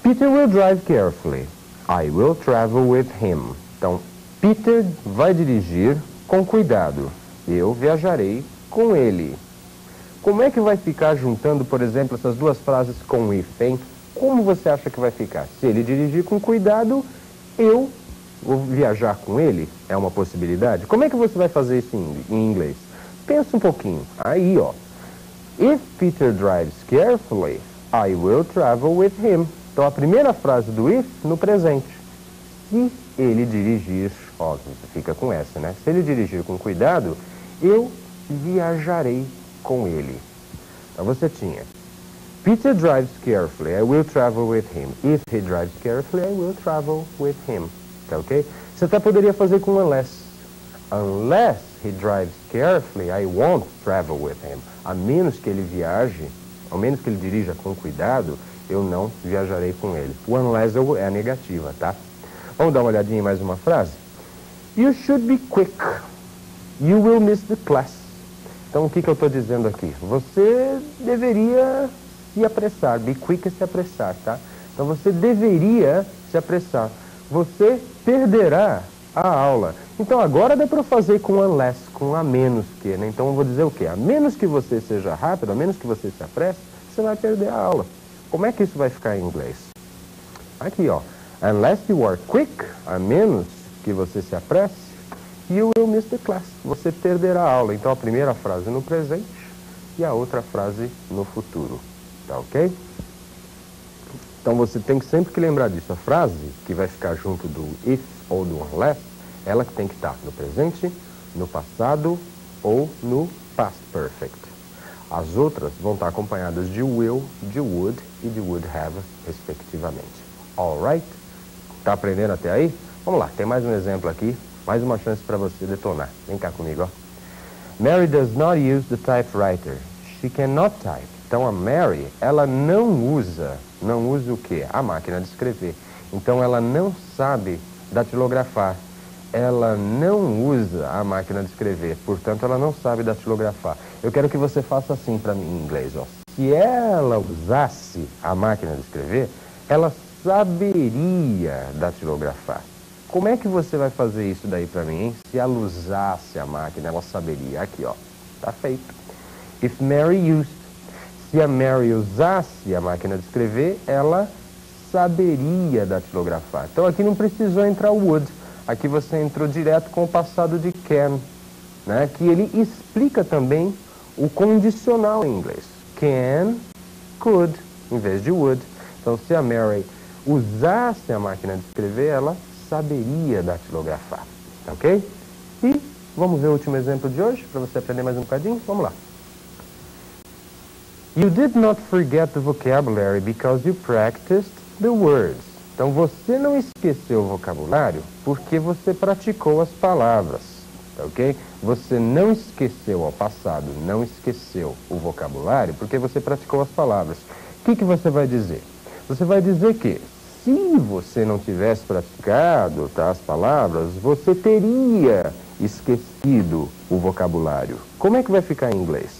Speaker 2: Peter will drive carefully. I will travel with him. Então, Peter vai dirigir com cuidado. Eu viajarei com ele. Como é que vai ficar juntando, por exemplo, essas duas frases com if, hein? Como você acha que vai ficar? Se ele dirigir com cuidado, eu Vou viajar com ele? É uma possibilidade? Como é que você vai fazer isso em inglês? Pensa um pouquinho. Aí, ó. If Peter drives carefully, I will travel with him. Então, a primeira frase do if no presente. Se ele dirigir, ó, você fica com essa, né? Se ele dirigir com cuidado, eu viajarei com ele. Então, você tinha Peter drives carefully, I will travel with him. If he drives carefully, I will travel with him. Tá ok? Você até poderia fazer com unless. Unless he drives carefully, I won't travel with him. A menos que ele viaje, ao menos que ele dirija com cuidado, eu não viajarei com ele. O unless é negativa, tá? Vamos dar uma olhadinha em mais uma frase? You should be quick. You will miss the class. Então, o que eu estou dizendo aqui? Você deveria se apressar. Be quick é se apressar, tá? Então, você deveria se apressar. Você perderá a aula. Então, agora dá para fazer com unless, com a menos que, né? Então, eu vou dizer o quê? A menos que você seja rápido, a menos que você se apresse, você vai perder a aula. Como é que isso vai ficar em inglês? Aqui, ó. Unless you are quick, a menos que você se apresse, you will miss the class. Você perderá a aula. Então, a primeira frase no presente e a outra frase no futuro. Tá ok? Então, você tem que sempre que lembrar disso. A frase que vai ficar junto do if ou do unless, ela que tem que estar no presente, no passado ou no past perfect. As outras vão estar acompanhadas de will, de would e de would have, respectivamente. Alright? Tá aprendendo até aí? Vamos lá, tem mais um exemplo aqui, mais uma chance para você detonar. Vem cá comigo, ó. Mary does not use the typewriter. She cannot type. Então a Mary, ela não usa o quê? A máquina de escrever. Então ela não sabe datilografar. Ela não usa a máquina de escrever, portanto ela não sabe datilografar. Eu quero que você faça assim para mim em inglês, ó. Se ela usasse a máquina de escrever, ela saberia datilografar. Como é que você vai fazer isso daí para mim, hein? Se ela usasse a máquina, ela saberia. Aqui, ó. Tá feito. If Mary used. Se a Mary usasse a máquina de escrever, ela saberia datilografar. Então aqui não precisou entrar o would. Aqui você entrou direto com o passado de can, né? Que ele explica também o condicional em inglês. Can, could, em vez de would. Então, se a Mary usasse a máquina de escrever, ela saberia datilografar. Tá ok? E vamos ver o último exemplo de hoje, para você aprender mais um bocadinho. Vamos lá. You did not forget the vocabulary because you practiced the words. Então, você não esqueceu o vocabulário porque você praticou as palavras, tá ok? Você não esqueceu ao passado, não esqueceu o vocabulário porque você praticou as palavras. O que você vai dizer? Você vai dizer que, se você não tivesse praticado, tá, as palavras, você teria esquecido o vocabulário. Como é que vai ficar em inglês?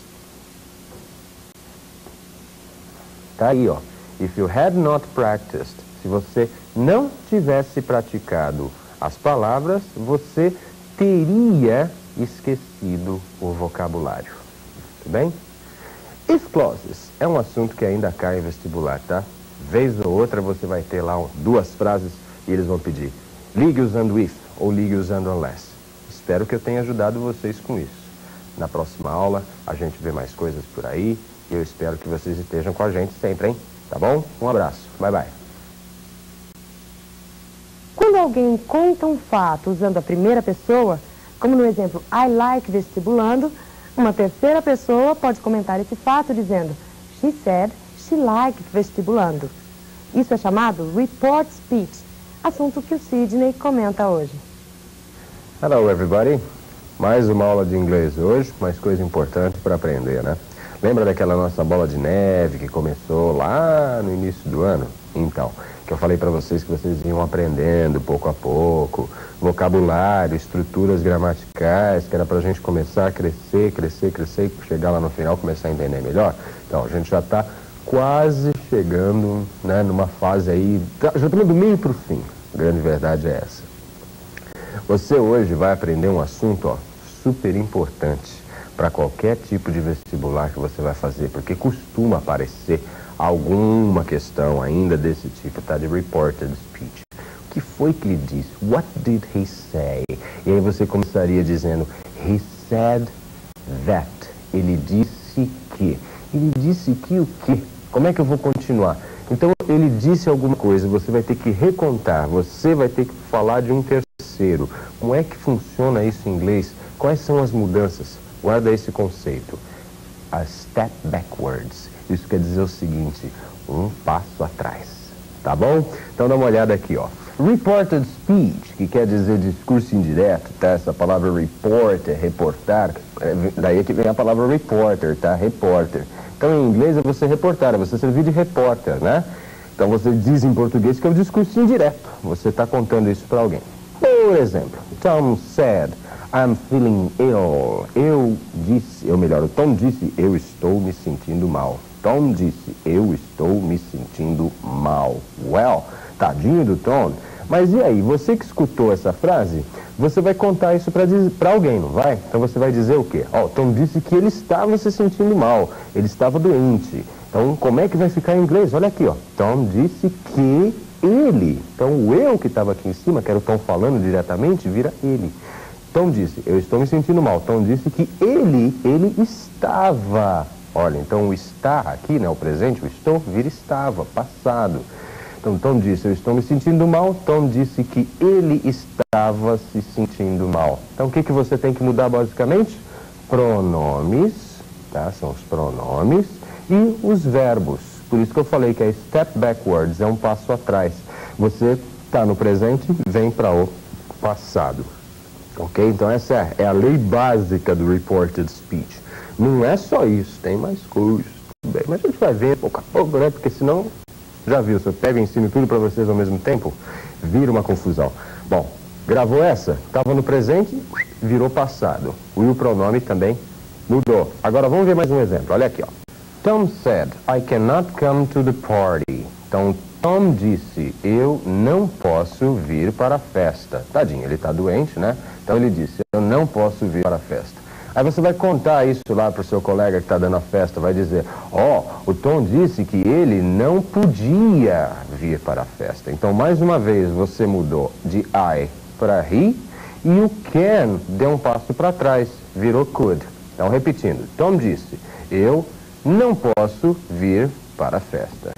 Speaker 2: Tá aí, ó. If you had not practiced. Se você não tivesse praticado as palavras, você teria esquecido o vocabulário. Tudo bem? If clauses é um assunto que ainda cai em vestibular, tá? Vez ou outra você vai ter lá duas frases e eles vão pedir ligue usando if ou ligue usando unless. Espero que eu tenha ajudado vocês com isso. Na próxima aula a gente vê mais coisas por aí e eu espero que vocês estejam com a gente sempre, hein? Tá bom? Um abraço. Bye, bye.
Speaker 1: Quando alguém conta um fato usando a primeira pessoa, como no exemplo I like vestibulando, uma terceira pessoa pode comentar esse fato dizendo she said she liked vestibulando. Isso é chamado report speech, assunto que o Sidney comenta hoje.
Speaker 2: Hello, everybody. Mais uma aula de inglês hoje, mais coisa importante para aprender, né? Lembra daquela nossa bola de neve que começou lá no início do ano? Então, que eu falei para vocês que vocês iam aprendendo pouco a pouco, vocabulário, estruturas gramaticais, que era pra gente começar a crescer e chegar lá no final, começar a entender melhor. Então, a gente já está quase chegando, né, numa fase aí, já estamos do meio para o fim. A grande verdade é essa. Você hoje vai aprender um assunto, ó, super importante para qualquer tipo de vestibular que você vai fazer, porque costuma aparecer alguma questão ainda desse tipo, tá? De reported speech. que foi que ele disse? What did he say? E aí você começaria dizendo, he said that. Ele disse que. Ele disse que o quê? Como é que eu vou continuar? Então, ele disse alguma coisa, você vai ter que recontar, você vai ter que falar de um terceiro. Como é que funciona isso em inglês? Quais são as mudanças? Guarda esse conceito. A step backwards. Isso quer dizer o seguinte, um passo atrás. Tá bom? Então dá uma olhada aqui, ó. Reported speech, que quer dizer discurso indireto, tá? Essa palavra report é reportar, daí que vem a palavra reporter, tá? Repórter. Então em inglês é você reportar, é você servir de repórter, né? Então você diz em português que é o discurso indireto. Você está contando isso para alguém. Por exemplo, Tom said, I'm feeling ill. O Tom disse, eu estou me sentindo mal. Tom disse, eu estou me sentindo mal. Well, tadinho do Tom. Mas e aí, você que escutou essa frase, você vai contar isso para alguém, não vai? Então você vai dizer o quê? Ó, Tom disse que ele estava se sentindo mal, ele estava doente. Então, como é que vai ficar em inglês? Olha aqui, ó. Tom disse que ele. Então, o eu que estava aqui em cima, que era o Tom falando diretamente, vira ele. Tom disse, eu estou me sentindo mal. Tom disse que ele estava. Olha, então o está aqui, né, o presente, o estou, vira estava, passado. Então, Tom disse, eu estou me sentindo mal. Tom disse que ele estava se sentindo mal. Então, o que você tem que mudar basicamente? Pronomes, tá? São os pronomes e os verbos. Por isso que eu falei que a step backwards é um passo atrás. Você está no presente, vem para o passado. Ok? Então, essa é a lei básica do reported speech. Não é só isso, tem mais coisas. Bem, mas a gente vai ver pouco a pouco, né? Porque senão... Já viu, se eu pego e ensino tudo para vocês ao mesmo tempo, vira uma confusão. Bom, gravou essa? Estava no presente, virou passado. O pronome também mudou. Agora vamos ver mais um exemplo. Olha aqui, ó. Tom said, I cannot come to the party. Então, Tom disse, eu não posso vir para a festa. Tadinho, ele está doente, né? Então ele disse, eu não posso vir para a festa. Aí você vai contar isso lá para o seu colega que está dando a festa, vai dizer, ó, o Tom disse que ele não podia vir para a festa. Então, mais uma vez, você mudou de I para he, e o can deu um passo para trás, virou could. Então, repetindo, Tom disse, eu não posso vir para a festa.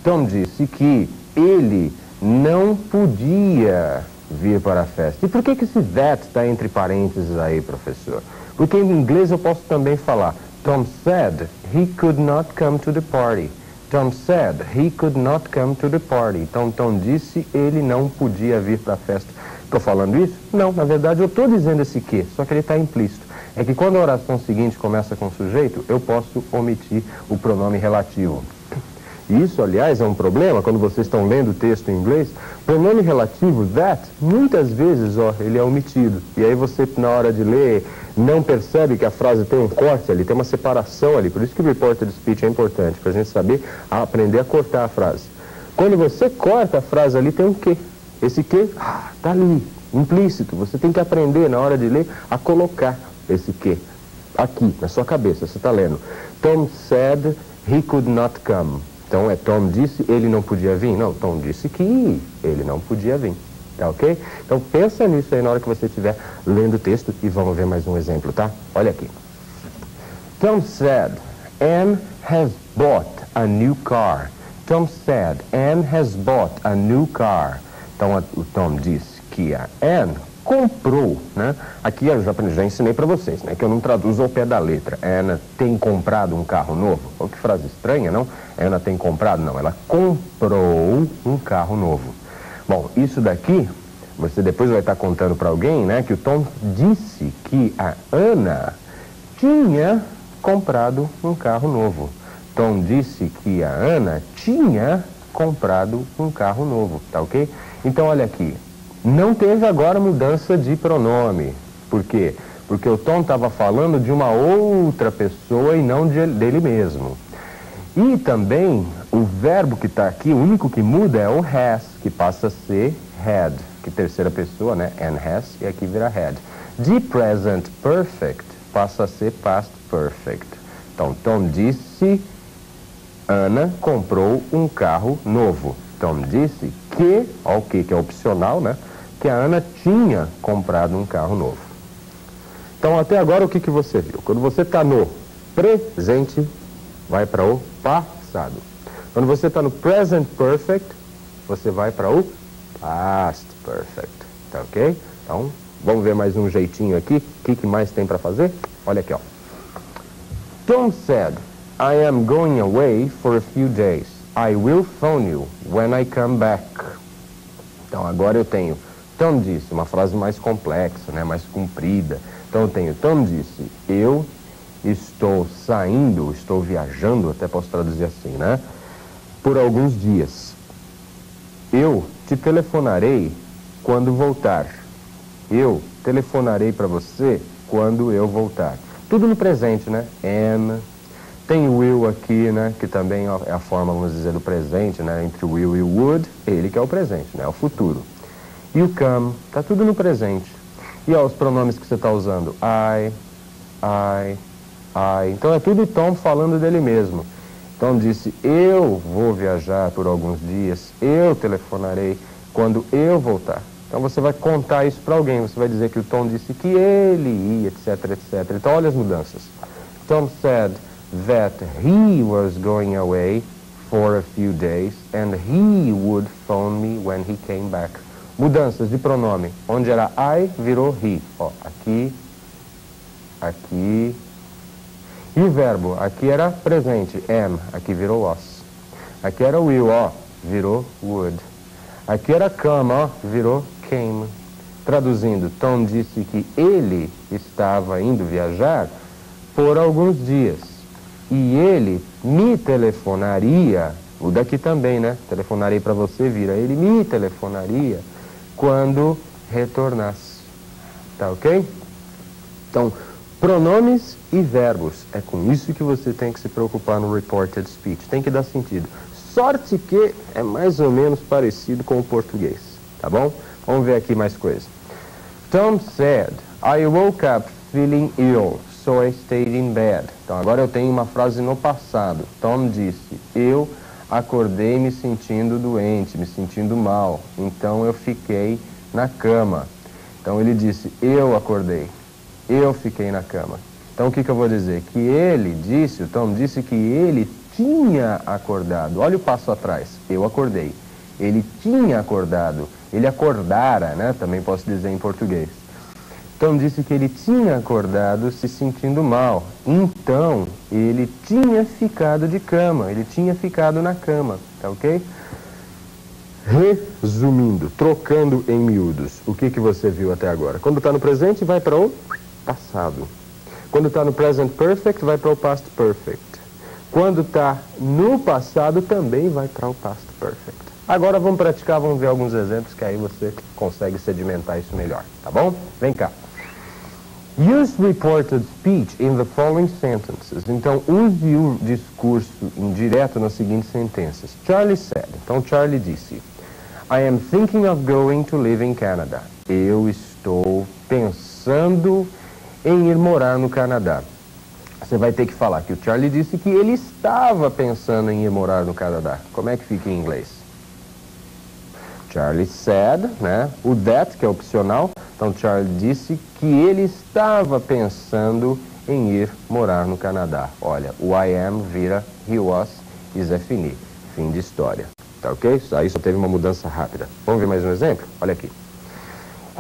Speaker 2: Tom disse que ele não podia vir para a festa. E por que esse that está entre parênteses aí, professor? Porque em inglês eu posso também falar, Tom said he could not come to the party. Tom said he could not come to the party. Então, Tom disse ele não podia vir para a festa. Estou falando isso? Não, na verdade eu estou dizendo esse que, só que ele está implícito. É que quando a oração seguinte começa com sujeito, eu posso omitir o pronome relativo. E isso, aliás, é um problema quando vocês estão lendo o texto em inglês. Pronome relativo, that, muitas vezes, ó, ele é omitido. E aí você, na hora de ler, não percebe que a frase tem um corte ali, tem uma separação ali. Por isso que o reported speech é importante, para a gente saber aprender a cortar a frase. Quando você corta a frase ali, tem um que. Esse que, tá ali, implícito. Você tem que aprender, na hora de ler, a colocar esse que aqui, na sua cabeça. Você está lendo. Tom said he could not come. Então, Tom disse ele não podia vir? Não, Tom disse que ele não podia vir. Tá ok? Então, pensa nisso aí na hora que você estiver lendo o texto e vamos ver mais um exemplo, tá? Olha aqui. Tom said, Anne has bought a new car. Tom said, Anne has bought a new car. Então, o Tom disse que a Anne comprou, né? Aqui eu já ensinei para vocês, né? Que eu não traduzo ao pé da letra. Anna tem comprado um carro novo. Olha que frase estranha, não? Anna tem comprado? Não, ela comprou um carro novo. Bom, isso daqui, você depois vai estar contando para alguém, né? Que o Tom disse que a Ana tinha comprado um carro novo. Tom disse que a Ana tinha comprado um carro novo, tá ok? Então, olha aqui. Não teve agora mudança de pronome. Por quê? Porque o Tom estava falando de uma outra pessoa e não dele mesmo. E também, o verbo que está aqui, o único que muda é o has, que passa a ser had, que terceira pessoa, né? Anne has, e aqui vira had. De present perfect, passa a ser past perfect. Então, Tom disse, Ana comprou um carro novo. Tom disse que, ó, o que é opcional, né? Que a Ana tinha comprado um carro novo. Então, até agora, o que você viu? Quando você está no presente, vai para o passado. Quando você está no present perfect, você vai para o past perfect. Tá ok? Então, vamos ver mais um jeitinho aqui. O que mais tem para fazer? Olha aqui, ó. Tom said, I am going away for a few days. I will phone you when I come back. Então, agora eu tenho Tom disse, uma frase mais complexa, né, mais comprida. Então eu tenho, Tom disse, eu estou saindo, estou viajando, até posso traduzir assim, né, por alguns dias. Eu te telefonarei quando voltar. Eu telefonarei para você quando eu voltar. Tudo no presente, né? And, tem o will aqui, né, que também é a forma, vamos dizer, do presente, né, entre o will e o would, ele que é o presente, né, o futuro. You come, tá tudo no presente. E ó, os pronomes que você está usando, I. Então é tudo Tom falando dele mesmo. Tom disse, eu vou viajar por alguns dias, eu telefonarei quando eu voltar. Então você vai contar isso para alguém, você vai dizer que o Tom disse que ele ia, etc, etc. Então olha as mudanças. Tom said that he was going away for a few days and he would phone me when he came back. Mudanças de pronome. Onde era I, virou he. Ó, aqui, aqui. E o verbo? Aqui era presente, am. Aqui virou was. Aqui era will, ó, virou would. Aqui era come, ó, virou came. Traduzindo, Tom disse que ele estava indo viajar por alguns dias. E ele me telefonaria, o daqui também, né? Telefonarei para você, vira. Ele me telefonaria quando retornasse. Tá ok? Então, pronomes e verbos. É com isso que você tem que se preocupar no reported speech. Tem que dar sentido. Sorte que é mais ou menos parecido com o português. Tá bom? Vamos ver aqui mais coisa. Tom said, I woke up feeling ill, so I stayed in bed. Então, agora eu tenho uma frase no passado. Tom disse, eu acordei me sentindo doente, me sentindo mal, então eu fiquei na cama. Então ele disse, eu acordei, eu fiquei na cama. Então o que eu vou dizer? Que ele disse, o Tom disse que ele tinha acordado. Olha o passo atrás, eu acordei. Ele tinha acordado, ele acordara, né? Também posso dizer em português. Tom disse que ele tinha acordado se sentindo mal. Então, ele tinha ficado de cama, ele tinha ficado na cama, tá ok? Resumindo, trocando em miúdos, o que você viu até agora? Quando está no presente, vai para o passado. Quando está no present perfect, vai para o past perfect. Quando está no passado, também vai para o past perfect. Agora vamos praticar, vamos ver alguns exemplos que aí você consegue sedimentar isso melhor, tá bom? Vem cá. Use reported speech in the following sentences. Então, use o discurso indireto nas seguintes sentenças. Charlie said. Então, Charlie disse, I am thinking of going to live in Canada. Eu estou pensando em ir morar no Canadá. Você vai ter que falar que o Charlie disse que ele estava pensando em ir morar no Canadá. Como é que fica em inglês? Charlie said, né? O that, que é opcional. Então, Charlie disse que ele estava pensando em ir morar no Canadá. Olha, o I am vira he was, is é fini. Fim de história. Tá ok? Aí só teve uma mudança rápida. Vamos ver mais um exemplo? Olha aqui.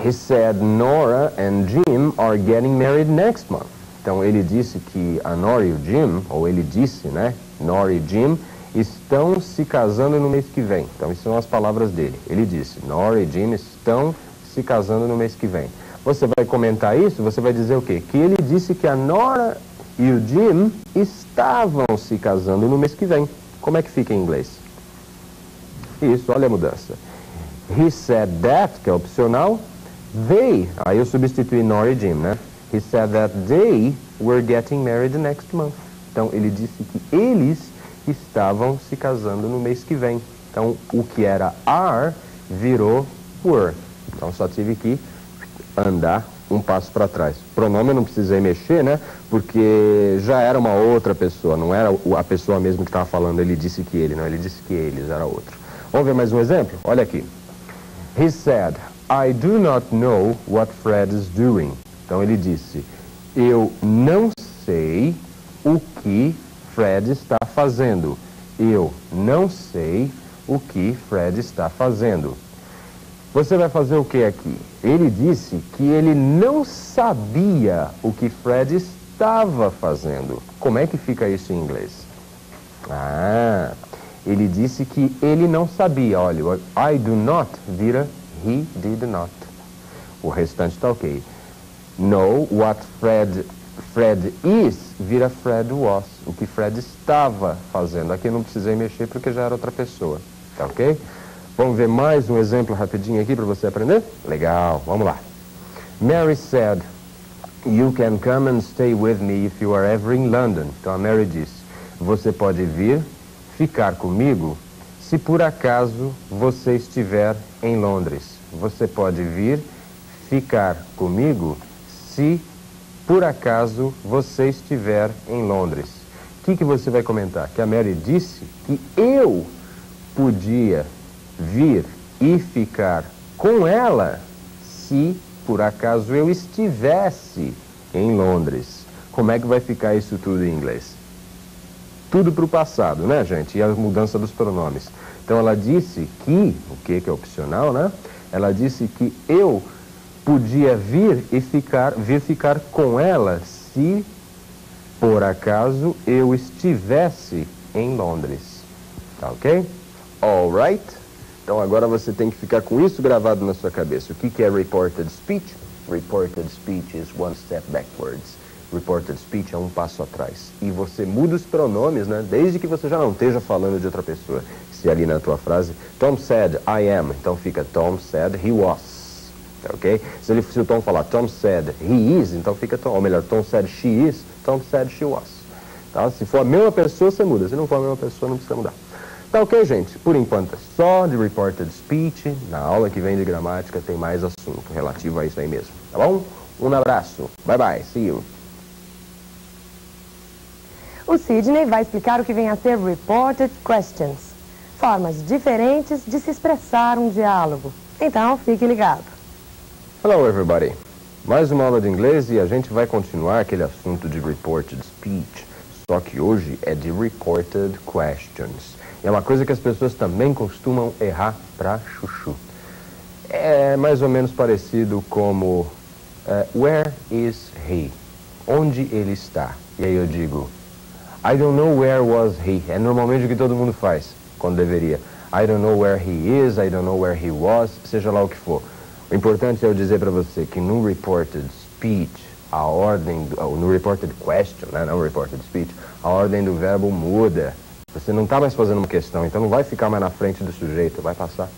Speaker 2: He said Nora and Jim are getting married next month. Então, ele disse que a Nora e o Jim, ou ele disse, né? Nora e Jim estão se casando no mês que vem. Então, isso são as palavras dele. Ele disse, Nora e Jim estão se casando no mês que vem. Você vai comentar isso, você vai dizer o quê? Que ele disse que a Nora e o Jim estavam se casando no mês que vem. Como é que fica em inglês? Isso, olha a mudança. He said that, que é opcional, they, aí eu substituí Nora e Jim, né? He said that they were getting married next month. Então, ele disse que eles estavam se casando no mês que vem. Então, o que era are virou were. Então, só tive que andar um passo para trás. Pronome eu não precisei mexer, né? Porque já era uma outra pessoa, não era a pessoa mesmo que estava falando, ele disse que ele, não, ele disse que eles, era outro. Vamos ver mais um exemplo? Olha aqui. He said, I do not know what Fred is doing. Então ele disse, eu não sei o que Fred está fazendo. Eu não sei o que Fred está fazendo. Você vai fazer o que aqui? Ele disse que ele não sabia o que Fred estava fazendo. Como é que fica isso em inglês? Ele disse que ele não sabia. Olha, I do not vira he did not. O restante está ok. Know what Fred is vira Fred was. O que Fred estava fazendo. Aqui eu não precisei mexer porque já era outra pessoa. Tá ok? Vamos ver mais um exemplo rapidinho aqui para você aprender? Legal, vamos lá. Mary said, you can come and stay with me if you are ever in London. Então a Mary disse, você pode vir ficar comigo se por acaso você estiver em Londres. Você pode vir ficar comigo se por acaso você estiver em Londres. O que você vai comentar? Que a Mary disse que eu podia vir e ficar com ela se por acaso eu estivesse em Londres. Como é que vai ficar isso tudo em inglês? Tudo para o passado, né, gente? E a mudança dos pronomes. Então ela disse que, o que é opcional, né? Ela disse que eu podia vir ficar com ela se por acaso eu estivesse em Londres. Tá ok? Alright? Então agora você tem que ficar com isso gravado na sua cabeça. O que é reported speech? Reported speech is one step backwards. Reported speech é um passo atrás. E você muda os pronomes, né? Desde que você já não esteja falando de outra pessoa. Se ali na tua frase, Tom said I am, então fica Tom said he was. Ok? Se o Tom falar Tom said he is, então fica Tom. Ou melhor, Tom said she is, Tom said she was. Tá? Se for a mesma pessoa, você muda. Se não for a mesma pessoa, não precisa mudar. Tá ok, gente? Por enquanto é só de reported speech. Na aula que vem de gramática tem mais assunto relativo a isso aí mesmo. Tá bom? Um abraço. Bye bye. See you.
Speaker 1: O Sidney vai explicar o que vem a ser reported questions. Formas diferentes de se expressar um diálogo. Então, fique ligado.
Speaker 2: Hello, everybody. Mais uma aula de inglês e a gente vai continuar aquele assunto de reported speech. Só que hoje é de reported questions. É uma coisa que as pessoas também costumam errar pra chuchu. É mais ou menos parecido como where is he? Onde ele está? E aí eu digo I don't know where was he. É normalmente o que todo mundo faz, quando deveria. I don't know where he is, I don't know where he was, seja lá o que for. O importante é eu dizer para você que no reported speech, a ordem, no reported question, né, não reported speech, a ordem do verbo muda. Você não está mais fazendo uma questão, então não vai ficar mais na frente do sujeito, vai passar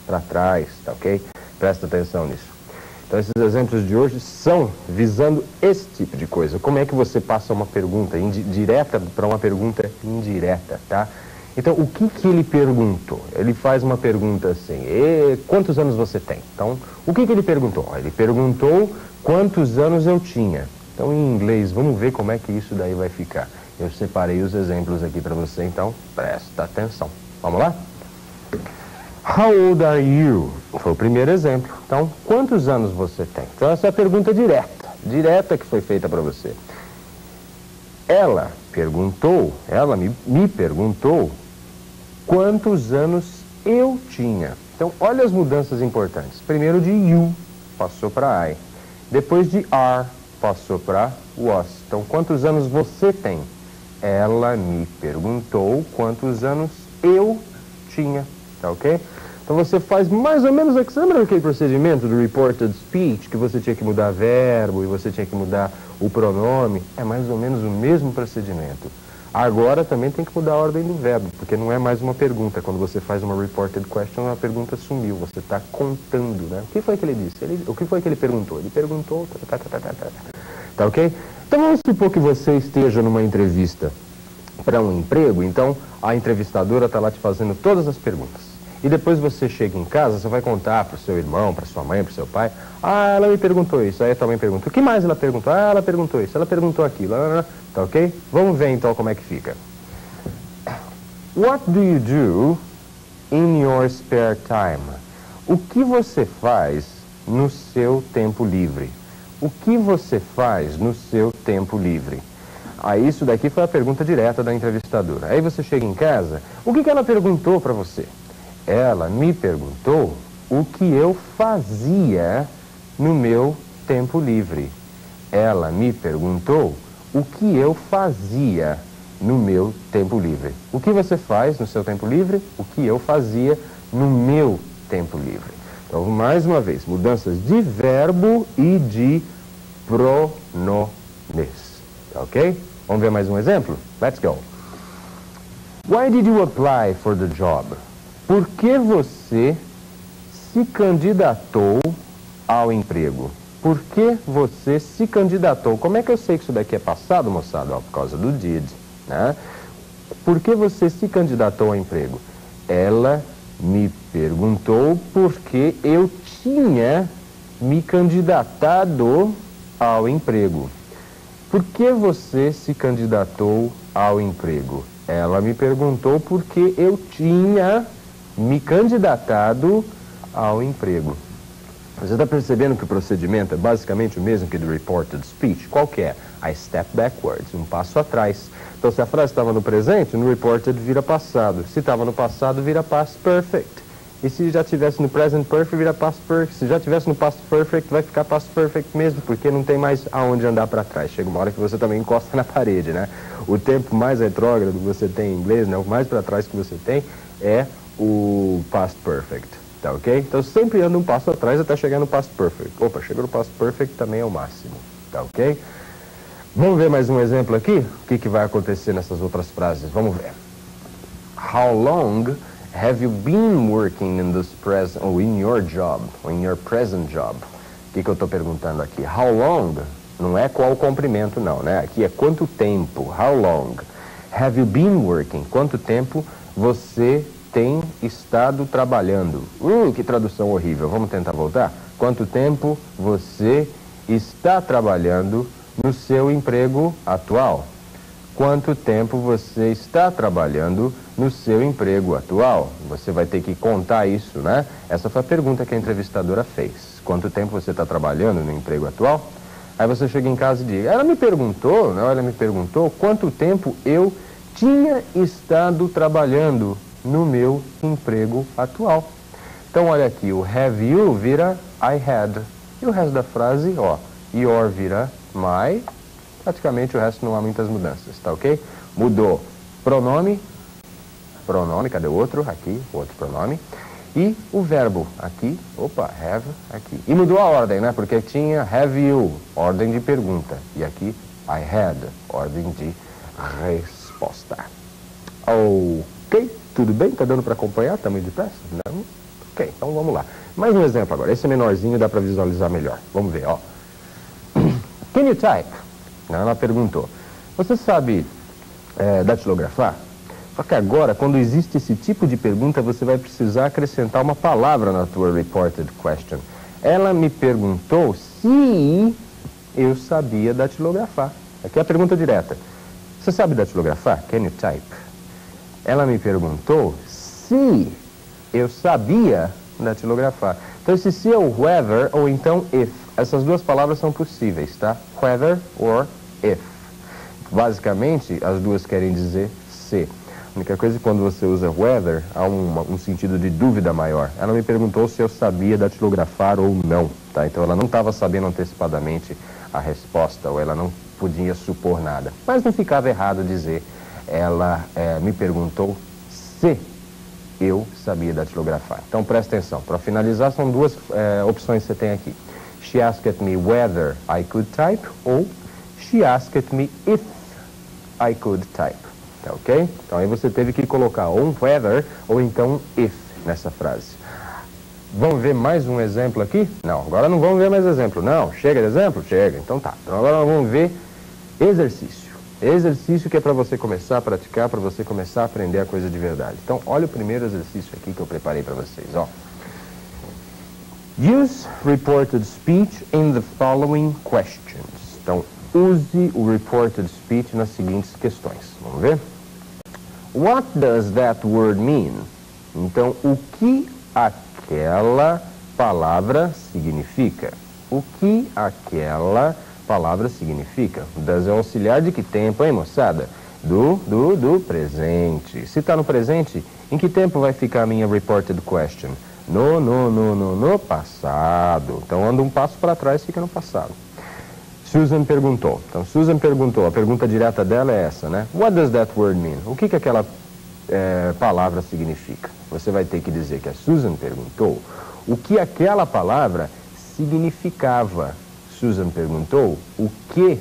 Speaker 2: para trás, tá ok? Presta atenção nisso. Então esses exemplos de hoje são visando esse tipo de coisa. Como é que você passa uma pergunta direta para uma pergunta indireta, tá? Então o que ele perguntou? Ele faz uma pergunta assim, quantos anos você tem? Então, o que ele perguntou? Ele perguntou quantos anos eu tinha. Então em inglês, vamos ver como é que isso daí vai ficar. Eu separei os exemplos aqui para você, então presta atenção. Vamos lá? How old are you? Foi o primeiro exemplo. Então, quantos anos você tem? Então essa é a pergunta direta que foi feita para você. Ela me perguntou quantos anos eu tinha. Então, olha as mudanças importantes. Primeiro de you, passou para I. Depois de are, passou para was. Então, quantos anos você tem? Ela me perguntou quantos anos eu tinha, tá ok? Então você faz mais ou menos, lembra aquele procedimento do reported speech, que você tinha que mudar verbo e você tinha que mudar o pronome? É mais ou menos o mesmo procedimento. Agora também tem que mudar a ordem do verbo, porque não é mais uma pergunta. Quando você faz uma reported question, a pergunta sumiu, você está contando, né? O que foi que ele disse? O que foi que ele perguntou? Ele perguntou, tá ok? Então vamos supor que você esteja numa entrevista para um emprego, então a entrevistadora está lá te fazendo todas as perguntas. E depois você chega em casa, você vai contar para o seu irmão, para sua mãe, para o seu pai. Ah, ela me perguntou isso. Aí a tua mãe pergunta, o que mais ela perguntou? Ah, ela perguntou isso, ela perguntou aquilo. Tá ok? Vamos ver então como é que fica. What do you do in your spare time? O que você faz no seu tempo livre? O que você faz no seu tempo livre? Aí isso daqui foi a pergunta direta da entrevistadora. Aí você chega em casa, o que ela perguntou para você? Ela me perguntou o que eu fazia no meu tempo livre. Ela me perguntou o que eu fazia no meu tempo livre. O que você faz no seu tempo livre? O que eu fazia no meu tempo livre. Então, mais uma vez, mudanças de verbo e de pronomes. Ok? Vamos ver mais um exemplo? Let's go. Why did you apply for the job? Por que você se candidatou ao emprego? Por que você se candidatou? Como é que eu sei que isso daqui é passado, moçada? Ó, por causa do did, né? Por que você se candidatou ao emprego? Ela me perguntou porque eu tinha me candidatado ao emprego. Por que você se candidatou ao emprego? Ela me perguntou porque eu tinha me candidatado ao emprego. Você está percebendo que o procedimento é basicamente o mesmo que do reported speech? Qual que é? I step backwards, um passo atrás. Então, se a frase estava no presente, no reported vira passado. Se estava no passado, vira past perfect. E se já tivesse no present perfect, vira past perfect. Se já tivesse no past perfect, vai ficar past perfect mesmo, porque não tem mais aonde andar para trás. Chega uma hora que você também encosta na parede, né? O tempo mais retrógrado que você tem em inglês, né? O mais para trás que você tem é o past perfect. Tá ok? Então sempre anda um passo atrás até chegar no past perfect. Opa, chegou no past perfect também é o máximo. Tá ok? Vamos ver mais um exemplo aqui? O que vai acontecer nessas outras frases? Vamos ver. How long have you been working in this present, or in your job, or in your present job? O que eu estou perguntando aqui? How long? Não é qual o comprimento não, né? Aqui é quanto tempo. How long have you been working? Quanto tempo você tem estado trabalhando? Que tradução horrível. Vamos tentar voltar? Quanto tempo você está trabalhando no seu emprego atual? Quanto tempo você está trabalhando no seu emprego atual? Você vai ter que contar isso, né? Essa foi a pergunta que a entrevistadora fez. Quanto tempo você está trabalhando no emprego atual? Aí você chega em casa e diz, ela me perguntou quanto tempo eu tinha estado trabalhando no meu emprego atual. Então, olha aqui, o have you vira I had. E o resto da frase, ó, your vira my. Praticamente o resto não há muitas mudanças, tá ok? Mudou pronome, cadê o outro? Aqui, o outro pronome. E o verbo aqui, opa, have, aqui. E mudou a ordem, né? Porque tinha have you, ordem de pergunta. E aqui, I had, ordem de resposta. Ok, tudo bem? Tá dando para acompanhar? Tá muito depressa? Não? Ok, então vamos lá. Mais um exemplo agora. Esse menorzinho dá para visualizar melhor. Vamos ver, ó. Can you type? Ela perguntou. Você sabe datilografar? Só que agora, quando existe esse tipo de pergunta, você vai precisar acrescentar uma palavra na tua reported question. Ela me perguntou se eu sabia datilografar. Aqui é a pergunta direta. Você sabe datilografar? Can you type? Ela me perguntou se eu sabia datilografar. Então esse se é o whether ou então if. Essas duas palavras são possíveis, tá? Whether or if. Basicamente, as duas querem dizer se. A única coisa é que quando você usa whether, há um sentido de dúvida maior. Ela me perguntou se eu sabia datilografar ou não, tá? Então ela não estava sabendo antecipadamente a resposta, ou ela não podia supor nada. Mas não ficava errado dizer, ela me perguntou se eu sabia datilografar. Então presta atenção, para finalizar são duas opções que você tem aqui. She asked me whether I could type, ou she asked me if I could type. Tá ok? Então aí você teve que colocar ou um whether ou então um if nessa frase. Vamos ver mais um exemplo aqui? Não, agora não vamos ver mais exemplo. Não, chega de exemplo? Chega. Então tá. Então agora nós vamos ver exercício. Exercício que é para você começar a praticar, para você começar a aprender a coisa de verdade. Então olha o primeiro exercício aqui que eu preparei para vocês, ó. Use reported speech in the following questions. Então, use o reported speech nas seguintes questões. Vamos ver? What does that word mean? Então, o que aquela palavra significa? O que aquela palavra significa? Does é auxiliar de que tempo, hein, moçada? Do presente. Se está no presente, em que tempo vai ficar a minha reported question? No passado. Então, anda um passo para trás, fica no passado. Susan perguntou. Então, Susan perguntou. A pergunta direta dela é essa, né? What does that word mean? O que aquela palavra significa? Você vai ter que dizer que a Susan perguntou o que aquela palavra significava. Susan perguntou o que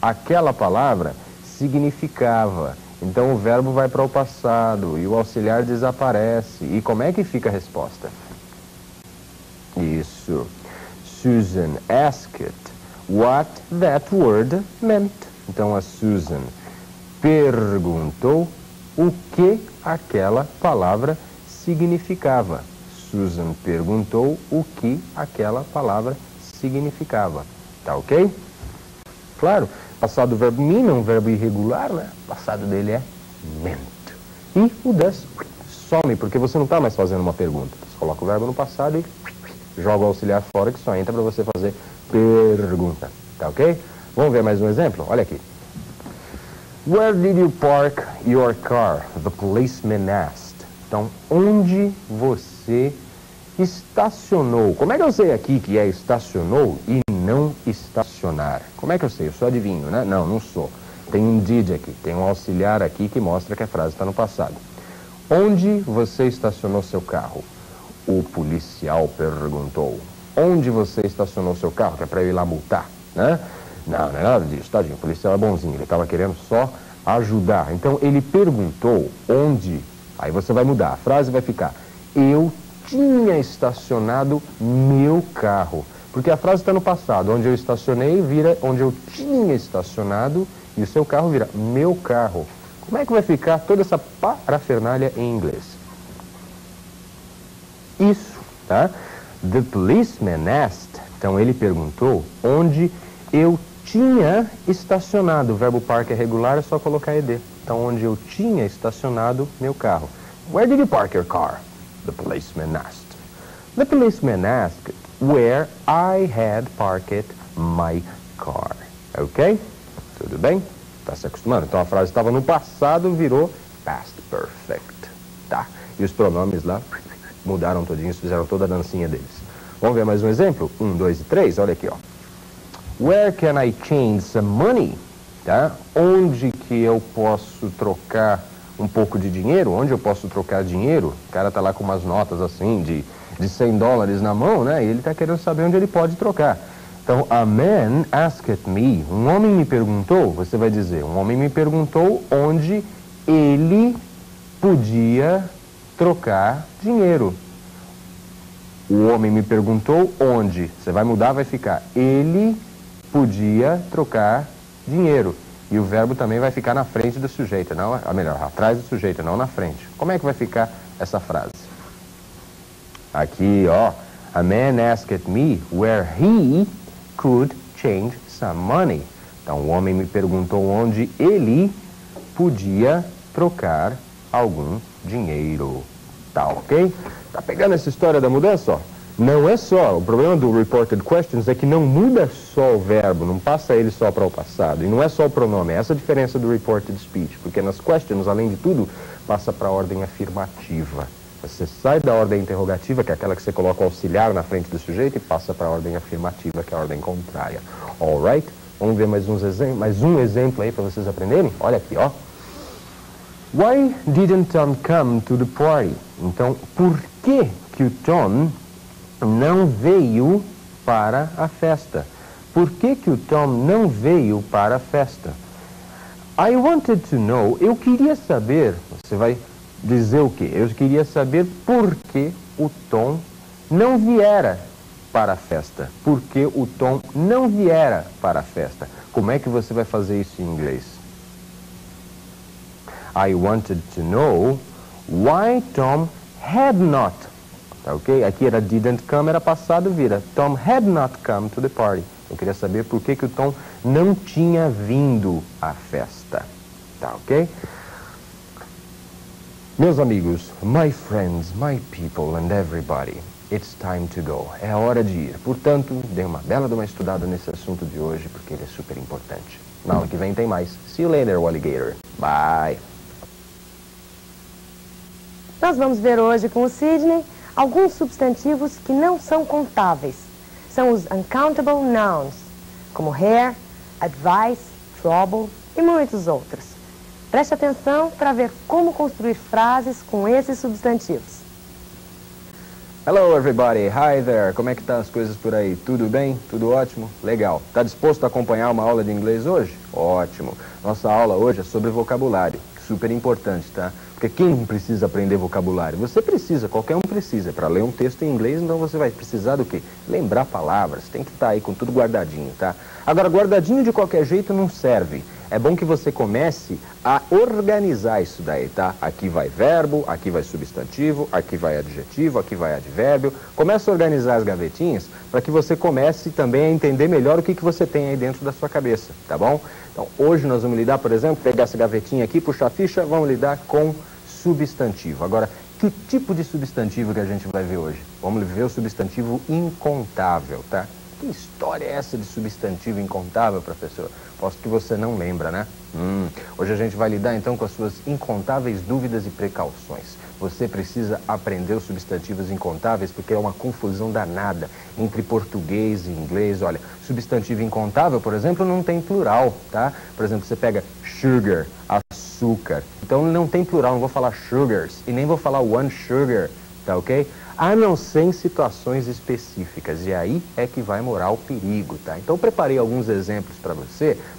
Speaker 2: aquela palavra significava. Então o verbo vai para o passado e o auxiliar desaparece. E como é que fica a resposta? Isso. Susan asked what that word meant. Então a Susan perguntou o que aquela palavra significava. Susan perguntou o que aquela palavra significava. Tá ok? Claro, passado do verbo mean é um verbo irregular, né? O passado dele é meant. E o does some, porque você não está mais fazendo uma pergunta. Você coloca o verbo no passado e joga o auxiliar fora, que só entra para você fazer pergunta. Tá ok? Vamos ver mais um exemplo? Olha aqui. Where did you park your car? The policeman asked. Então, onde você estacionou? Como é que eu sei aqui que é estacionou e não estacionar? Como é que eu sei? Eu sou adivinho, né? Não, não sou. Tem um did aqui, tem um auxiliar aqui que mostra que a frase está no passado. Onde você estacionou seu carro? O policial perguntou. Onde você estacionou seu carro? Que é para eu ir lá multar, né? Não, não é nada disso, tadinho. O policial é bonzinho, ele estava querendo só ajudar. Então, ele perguntou onde. Aí você vai mudar, a frase vai ficar: eu tinha estacionado meu carro. Porque a frase está no passado. Onde eu estacionei vira onde eu tinha estacionado e o seu carro vira meu carro. Como é que vai ficar toda essa parafernália em inglês? Isso, tá? The policeman asked. Então ele perguntou onde eu tinha estacionado. O verbo park é regular, é só colocar ed. Então, onde eu tinha estacionado meu carro. Where did you park your car? The policeman asked. The policeman asked where I had parked my car. Ok? Tudo bem? Está se acostumando? Então, a frase estava no passado, virou past perfect. Tá? E os pronomes lá mudaram todinhos, fizeram toda a dancinha deles. Vamos ver mais um exemplo? 1, 2 e 3. Olha aqui, ó. Where can I change some money? Tá? Onde que eu posso trocar um pouco de dinheiro? Onde eu posso trocar dinheiro? O cara tá lá com umas notas assim de $100 na mão, né? E ele tá querendo saber onde ele pode trocar. Então, a man asked me. Um homem me perguntou, você vai dizer, um homem me perguntou onde ele podia trocar dinheiro. O homem me perguntou onde. Você vai mudar, vai ficar ele podia trocar dinheiro. E o verbo também vai ficar na frente do sujeito, não, melhor, atrás do sujeito, não na frente. Como é que vai ficar essa frase? Aqui, ó. A man asked me where he could change some money. Então, o homem me perguntou onde ele podia trocar algum dinheiro. Tá ok? Tá pegando essa história da mudança, ó? Não é só, o problema do reported questions é que não muda só o verbo, não passa ele só para o passado. E não é só o pronome, é essa a diferença do reported speech. Porque nas questions, além de tudo, passa para a ordem afirmativa. Você sai da ordem interrogativa, que é aquela que você coloca o auxiliar na frente do sujeito, e passa para a ordem afirmativa, que é a ordem contrária. Alright? Vamos ver mais um exemplo aí para vocês aprenderem? Olha aqui, ó. Why didn't Tom come to the party? Então, por que o Tom não veio para a festa? Por que o Tom não veio para a festa? I wanted to know, eu queria saber, você vai dizer o quê? Eu queria saber por que o Tom não viera para a festa. Por que o Tom não viera para a festa? Como é que você vai fazer isso em inglês? I wanted to know why Tom had not. Tá ok? Aqui era didn't come, era passado, vira Tom had not come to the party. Eu queria saber por que o Tom não tinha vindo à festa. Tá ok? Meus amigos, my friends, my people and everybody, it's time to go. É hora de ir. Portanto, dê uma bela de uma estudada nesse assunto de hoje, porque ele é super importante. Na aula que vem tem mais. See you later, alligator. Bye.
Speaker 1: Nós vamos ver hoje com o Sidney alguns substantivos que não são contáveis. São os uncountable nouns, como hair, advice, trouble e muitos outros. Preste atenção para ver como construir frases com esses substantivos.
Speaker 2: Hello everybody, hi there, como é que tá as coisas por aí? Tudo bem? Tudo ótimo? Legal. Tá disposto a acompanhar uma aula de inglês hoje? Ótimo. Nossa aula hoje é sobre vocabulário, super importante, tá? Porque quem não precisa aprender vocabulário? Você precisa, qualquer um precisa. Para ler um texto em inglês, então você vai precisar do quê? Lembrar palavras, tem que estar aí com tudo guardadinho, tá? Agora, guardadinho de qualquer jeito não serve. É bom que você comece a organizar isso daí, tá? Aqui vai verbo, aqui vai substantivo, aqui vai adjetivo, aqui vai advérbio. Começa a organizar as gavetinhas para que você comece também a entender melhor o que você tem aí dentro da sua cabeça, tá bom? Então, hoje nós vamos lidar, por exemplo, pegar essa gavetinha aqui, puxar a ficha, vamos lidar com substantivo. Agora, que tipo de substantivo que a gente vai ver hoje? Vamos ver o substantivo incontável, tá? Que história é essa de substantivo incontável, professor? Posso que você não lembra, né? Hoje a gente vai lidar então com as suas incontáveis dúvidas e precauções. Você precisa aprender os substantivos incontáveis porque é uma confusão danada entre português e inglês. Olha, substantivo incontável, por exemplo, não tem plural, tá? Por exemplo, você pega sugar, açúcar. Então não tem plural, não vou falar sugars e nem vou falar one sugar, tá ok? A não ser em situações específicas, e aí é que vai morar o perigo, tá? Então eu preparei alguns exemplos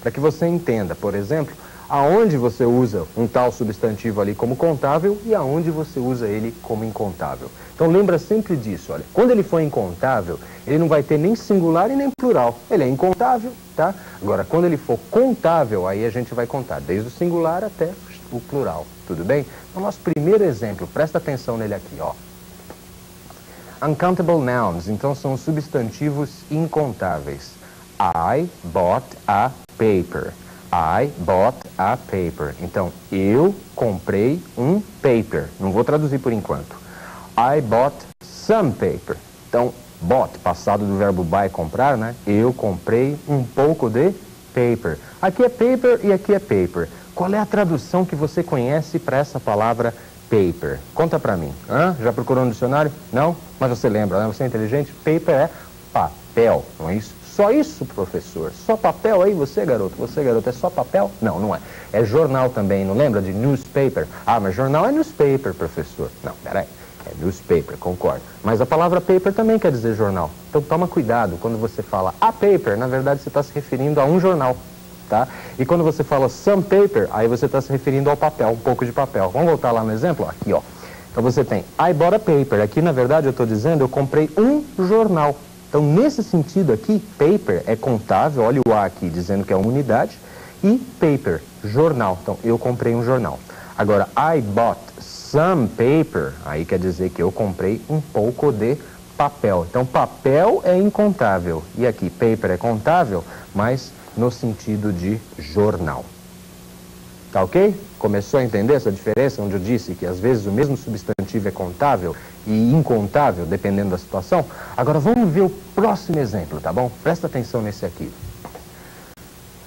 Speaker 2: para que você entenda, por exemplo, aonde você usa um tal substantivo ali como contável e aonde você usa ele como incontável. Então lembra sempre disso, olha, quando ele for incontável, ele não vai ter nem singular e nem plural, ele é incontável, tá? Agora, quando ele for contável, aí a gente vai contar desde o singular até o plural, tudo bem? Então nosso primeiro exemplo, presta atenção nele aqui, ó. Uncountable nouns, então são substantivos incontáveis. I bought a paper. I bought a paper. Então, eu comprei um paper. Não vou traduzir por enquanto. I bought some paper. Então, bought, passado do verbo buy, comprar, né? Eu comprei um pouco de paper. Aqui é paper e aqui é paper. Qual é a tradução que você conhece para essa palavra paper? Conta pra mim. Já procurou no dicionário? Não? Mas você lembra, né? Você é inteligente? Paper é papel, não é isso? Só isso, professor? Só papel aí? Você, garoto, é só papel? Não, não é. É jornal também, não lembra de newspaper? Ah, mas jornal é newspaper, professor. Não, peraí. É newspaper, concordo. Mas a palavra paper também quer dizer jornal. Então toma cuidado, quando você fala a paper, na verdade você está se referindo a um jornal. Tá? E quando você fala some paper, aí você está se referindo ao papel, um pouco de papel. Vamos voltar lá no exemplo? Aqui, ó. Então você tem I bought a paper. Aqui, na verdade, eu estou dizendo, eu comprei um jornal. Então, nesse sentido aqui, paper é contável, olha o A aqui dizendo que é uma unidade, e paper, jornal. Então, eu comprei um jornal. Agora, I bought some paper, aí quer dizer que eu comprei um pouco de papel. Então, papel é incontável. E aqui, paper é contável, mas no sentido de jornal. Tá ok? Começou a entender essa diferença, onde eu disse que às vezes o mesmo substantivo é contável e incontável, dependendo da situação? Agora vamos ver o próximo exemplo, tá bom? Presta atenção nesse aqui.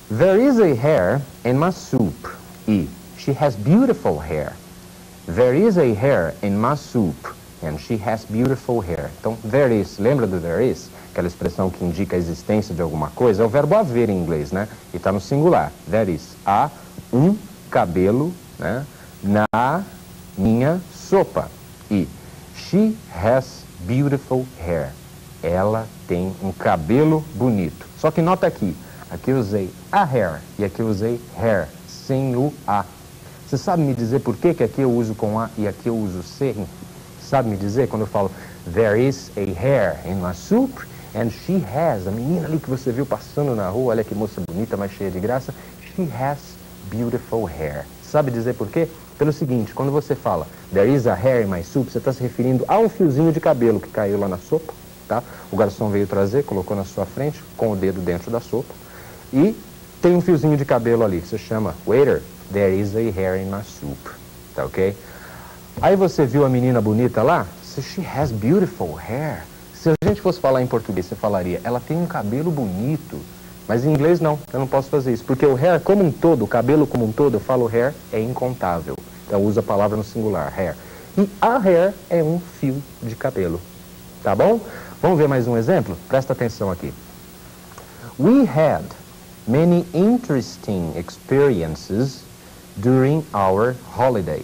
Speaker 2: There is a hair in my soup. E she has beautiful hair. There is a hair in my soup. And she has beautiful hair. Então, there is, lembra do there is? Aquela expressão que indica a existência de alguma coisa, é o verbo haver em inglês, né? E está no singular. There is. Há um cabelo, né, na minha sopa. E she has beautiful hair. Ela tem um cabelo bonito. Só que nota aqui, aqui eu usei a hair e aqui eu usei hair, sem o a. Você sabe me dizer por que aqui eu uso com a e aqui eu uso sem? Sabe me dizer quando eu falo there is a hair in my soup and she has, a menina ali que você viu passando na rua, olha que moça bonita, mas cheia de graça, she has beautiful hair. Sabe dizer por quê? Pelo seguinte, quando você fala there is a hair in my soup, você está se referindo a um fiozinho de cabelo que caiu lá na sopa, tá? O garçom veio trazer, colocou na sua frente, com o dedo dentro da sopa, e tem um fiozinho de cabelo ali, você chama waiter, there is a hair in my soup, tá ok? Aí você viu a menina bonita lá? She has beautiful hair. Se a gente fosse falar em português, você falaria, ela tem um cabelo bonito. Mas em inglês não, eu não posso fazer isso. Porque o hair como um todo, o cabelo como um todo, eu falo hair, é incontável. Então eu uso a palavra no singular, hair. E a hair é um fio de cabelo. Tá bom? Vamos ver mais um exemplo? Presta atenção aqui. We had many interesting experiences during our holiday.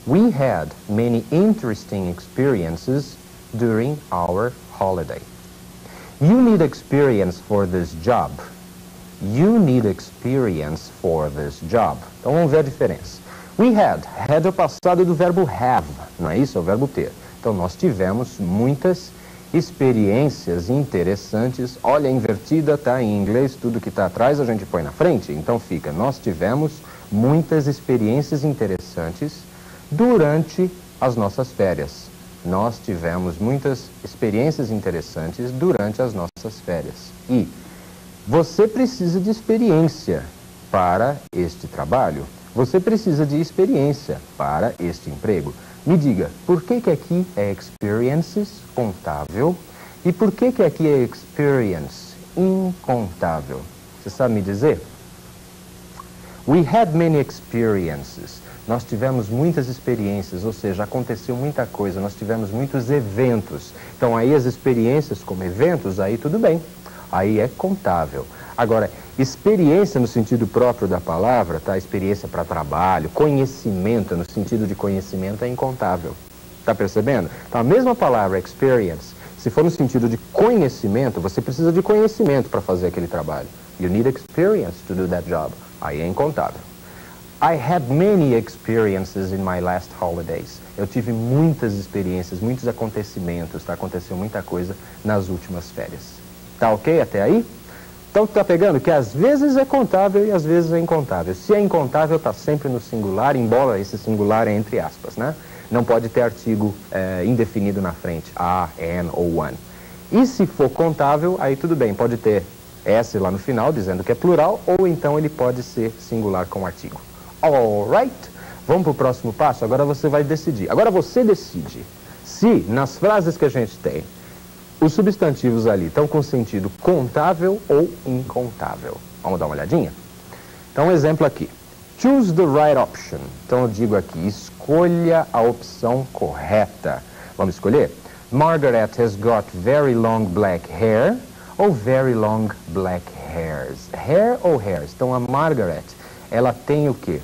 Speaker 2: We had many interesting experiences during our holiday. You need experience for this job. You need experience for this job. Então vamos ver a diferença. We had. Had é o passado do verbo have, não é isso? É o verbo ter. Então nós tivemos muitas experiências interessantes. Olha, invertida, tá? Em inglês, tudo que está atrás a gente põe na frente. Então fica, nós tivemos muitas experiências interessantes durante as nossas férias. Nós tivemos muitas experiências interessantes durante as nossas férias. E você precisa de experiência para este trabalho. Você precisa de experiência para este emprego. Me diga, por que aqui é experiences, contável, e por que aqui é experience, incontável? Você sabe me dizer? We had many experiences. Nós tivemos muitas experiências, ou seja, aconteceu muita coisa, nós tivemos muitos eventos. Então aí as experiências como eventos, aí tudo bem, aí é contável. Agora, experiência no sentido próprio da palavra, tá? Experiência para trabalho, conhecimento no sentido de conhecimento é incontável. Tá percebendo? Então a mesma palavra experience, se for no sentido de conhecimento, você precisa de conhecimento para fazer aquele trabalho. You need experience to do that job. Aí é incontável. I had many experiences in my last holidays. Eu tive muitas experiências, muitos acontecimentos, tá? Aconteceu muita coisa nas últimas férias. Tá ok até aí? Então tá pegando que às vezes é contável e às vezes é incontável. Se é incontável, tá sempre no singular, embora esse singular é entre aspas, né? Não pode ter artigo indefinido na frente, a, an ou one. E se for contável, aí tudo bem, pode ter S lá no final, dizendo que é plural, ou então ele pode ser singular com artigo. Alright? Vamos para o próximo passo? Agora você vai decidir. Agora você decide se nas frases que a gente tem, os substantivos ali estão com sentido contável ou incontável. Vamos dar uma olhadinha? Então, um exemplo aqui. Choose the right option. Então, eu digo aqui, escolha a opção correta. Vamos escolher? Margaret has got very long black hair ou very long black hairs? Hair ou hairs? Então, a Margaret, ela tem o quê?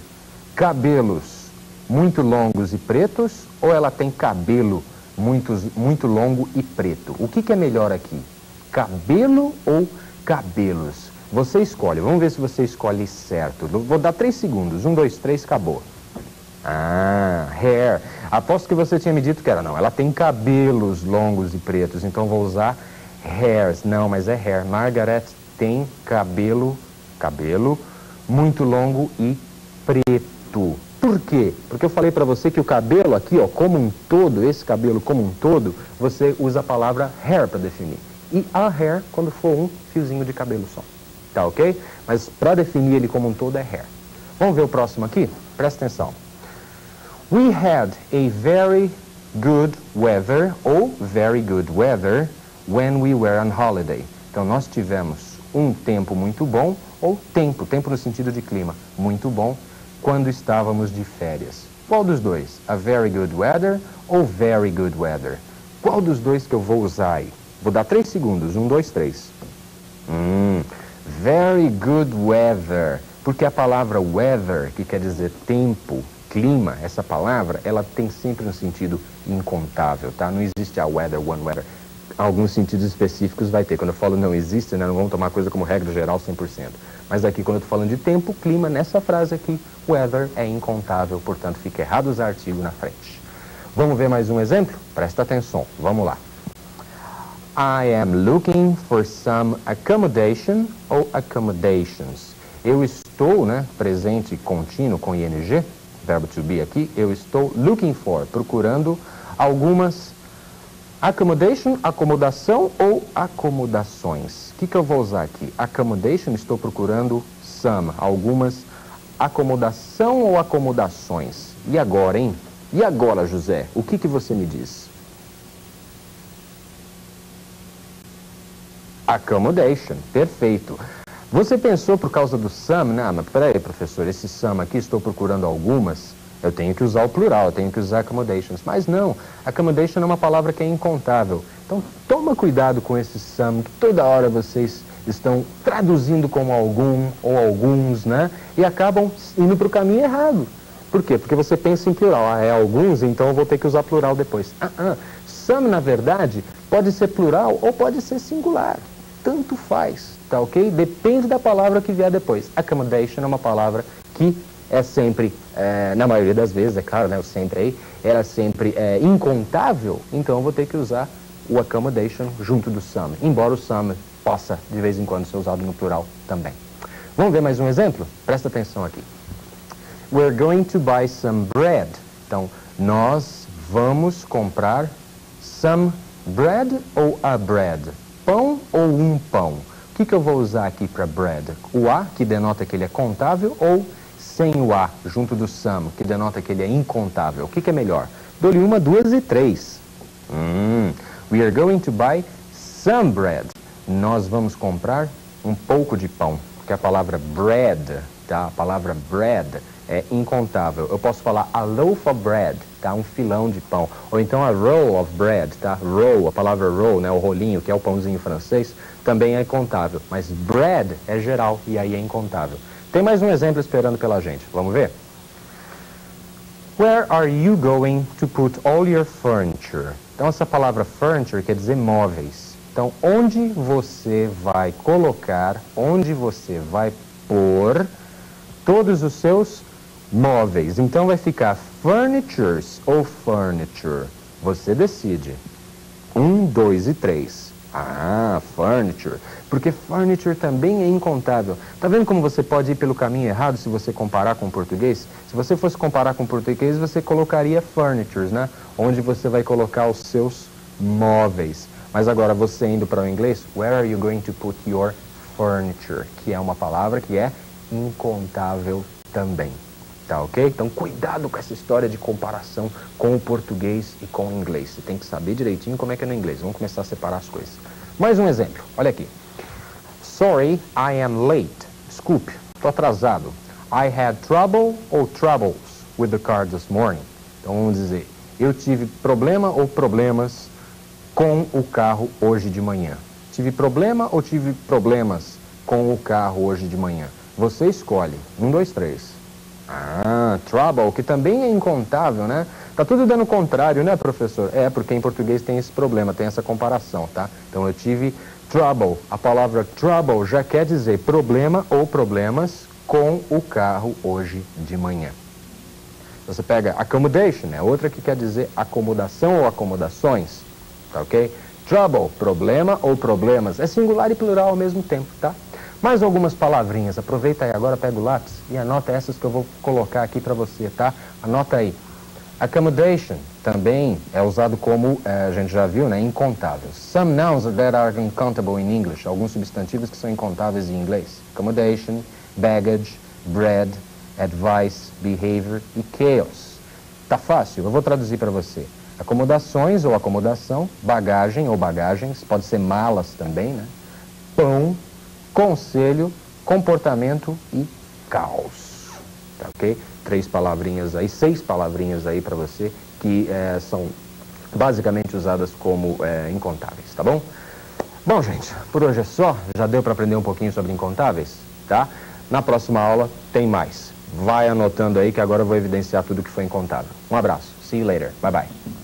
Speaker 2: Cabelos muito longos e pretos ou ela tem cabelo muito longo e preto? O que é melhor aqui? Cabelo ou cabelos? Você escolhe. Vamos ver se você escolhe certo. Vou dar 3 segundos. 1, 2, 3, acabou. Ah, hair. Aposto que você tinha me dito que era. Não, ela tem cabelos longos e pretos, então vou usar hairs. Não, mas é hair. Margaret tem cabelo muito longo e preto. Por quê? Porque eu falei para você que o cabelo aqui, ó, como um todo, esse cabelo como um todo, você usa a palavra hair para definir. E a hair quando for um fiozinho de cabelo só. Tá ok? Mas para definir ele como um todo é hair. Vamos ver o próximo aqui? Presta atenção. We had a very good weather ou very good weather when we were on holiday. Então nós tivemos um tempo muito bom ou tempo no sentido de clima, muito bom quando estávamos de férias. Qual dos dois? A very good weather ou very good weather? Qual dos dois que eu vou usar aí? Vou dar 3 segundos. 1, 2, 3. Very good weather. Porque a palavra weather, que quer dizer tempo, clima, essa palavra, ela tem sempre um sentido incontável, tá? Não existe a weather, one weather. Alguns sentidos específicos vai ter. Quando eu falo não existe, né? Não vamos tomar coisa como regra geral 100%. Mas aqui, quando eu estou falando de tempo, clima, nessa frase aqui, weather é incontável, portanto, fica errado usar artigo na frente. Vamos ver mais um exemplo? Presta atenção, vamos lá. I am looking for some accommodation ou accommodations. Eu estou, né, presente contínuo com ing, verbo to be aqui, eu estou looking for, procurando algumas accommodation, acomodação ou acomodações. O que eu vou usar aqui? Accommodation, estou procurando some, algumas acomodação ou acomodações. E agora, hein? E agora, José, o que você me diz? Accommodation, perfeito. Você pensou por causa do some, né? Mas peraí, professor, esse some aqui, estou procurando algumas, eu tenho que usar o plural, eu tenho que usar accommodations. Mas não, accommodation é uma palavra que é incontável. Então, toma cuidado com esse some, que toda hora vocês estão traduzindo como algum ou alguns, né? E acabam indo para o caminho errado. Por quê? Porque você pensa em plural. Ah, é alguns, então eu vou ter que usar plural depois. Some, na verdade, pode ser plural ou pode ser singular. Tanto faz, tá ok? Depende da palavra que vier depois. Accommodation é uma palavra que é sempre, na maioria das vezes, é claro, né? O sempre aí, era sempre incontável, então eu vou ter que usar o accommodation junto do some. Embora o some possa, de vez em quando, ser usado no plural também. Vamos ver mais um exemplo? Presta atenção aqui. We're going to buy some bread. Então, nós vamos comprar some bread ou a bread? Pão ou um pão? O que eu vou usar aqui para bread? O a, que denota que ele é contável, ou sem o a, junto do some, que denota que ele é incontável? O que é melhor? Dou-lhe uma, duas e três. We are going to buy some bread. Nós vamos comprar um pouco de pão, porque a palavra bread, tá? A palavra bread é incontável. Eu posso falar a loaf of bread, tá? Um filão de pão. Ou então a roll of bread, tá? Roll, a palavra roll, né? O rolinho, que é o pãozinho francês, também é contável. Mas bread é geral e aí é incontável. Tem mais um exemplo esperando pela gente. Vamos ver? Where are you going to put all your furniture? Então essa palavra furniture quer dizer móveis. Então onde você vai colocar, onde você vai pôr todos os seus móveis? Então vai ficar furnitures ou furniture? Você decide. 1, 2 e 3. Furniture. Porque furniture também é incontável. Tá vendo como você pode ir pelo caminho errado se você comparar com o português? Se você fosse comparar com o português, você colocaria furnitures, né? Onde você vai colocar os seus móveis. Mas agora você indo para o inglês, where are you going to put your furniture? Que é uma palavra que é incontável também. Tá ok? Então cuidado com essa história de comparação com o português e com o inglês. Você tem que saber direitinho como é que é no inglês. Vamos começar a separar as coisas. Mais um exemplo. Olha aqui. Sorry, I am late. Desculpe, estou atrasado. I had trouble or troubles with the car this morning. Então vamos dizer, eu tive problema ou problemas com o carro hoje de manhã. Tive problema ou tive problemas com o carro hoje de manhã? Você escolhe. 1, 2, 3. Trouble, que também é incontável, né? Tá tudo dando contrário, né, professor? É, porque em português tem esse problema, tem essa comparação, tá? Então eu tive trouble. A palavra trouble já quer dizer problema ou problemas com o carro hoje de manhã. Você pega accommodation, é outra que quer dizer acomodação ou acomodações, tá ok? Trouble, problema ou problemas. É singular e plural ao mesmo tempo, tá? Mais algumas palavrinhas. Aproveita aí agora, pega o lápis e anota essas que eu vou colocar aqui para você, tá? Anota aí. Accommodation também é usado como, a gente já viu, né? Incontável. Some nouns that are uncountable in English. Alguns substantivos que são incontáveis em inglês. Accommodation, baggage, bread, advice, behavior e chaos. Tá fácil? Eu vou traduzir para você. Acomodações ou acomodação, bagagem ou bagagens, pode ser malas também, né? Pão, conselho, comportamento e caos. Tá ok? 3 palavrinhas aí, 6 palavrinhas aí para você que são basicamente usadas como incontáveis, tá bom? Bom, gente, por hoje é só. Já deu para aprender um pouquinho sobre incontáveis, tá? Na próxima aula tem mais. Vai anotando aí que agora eu vou evidenciar tudo que foi incontável. Um abraço. See you later. Bye bye.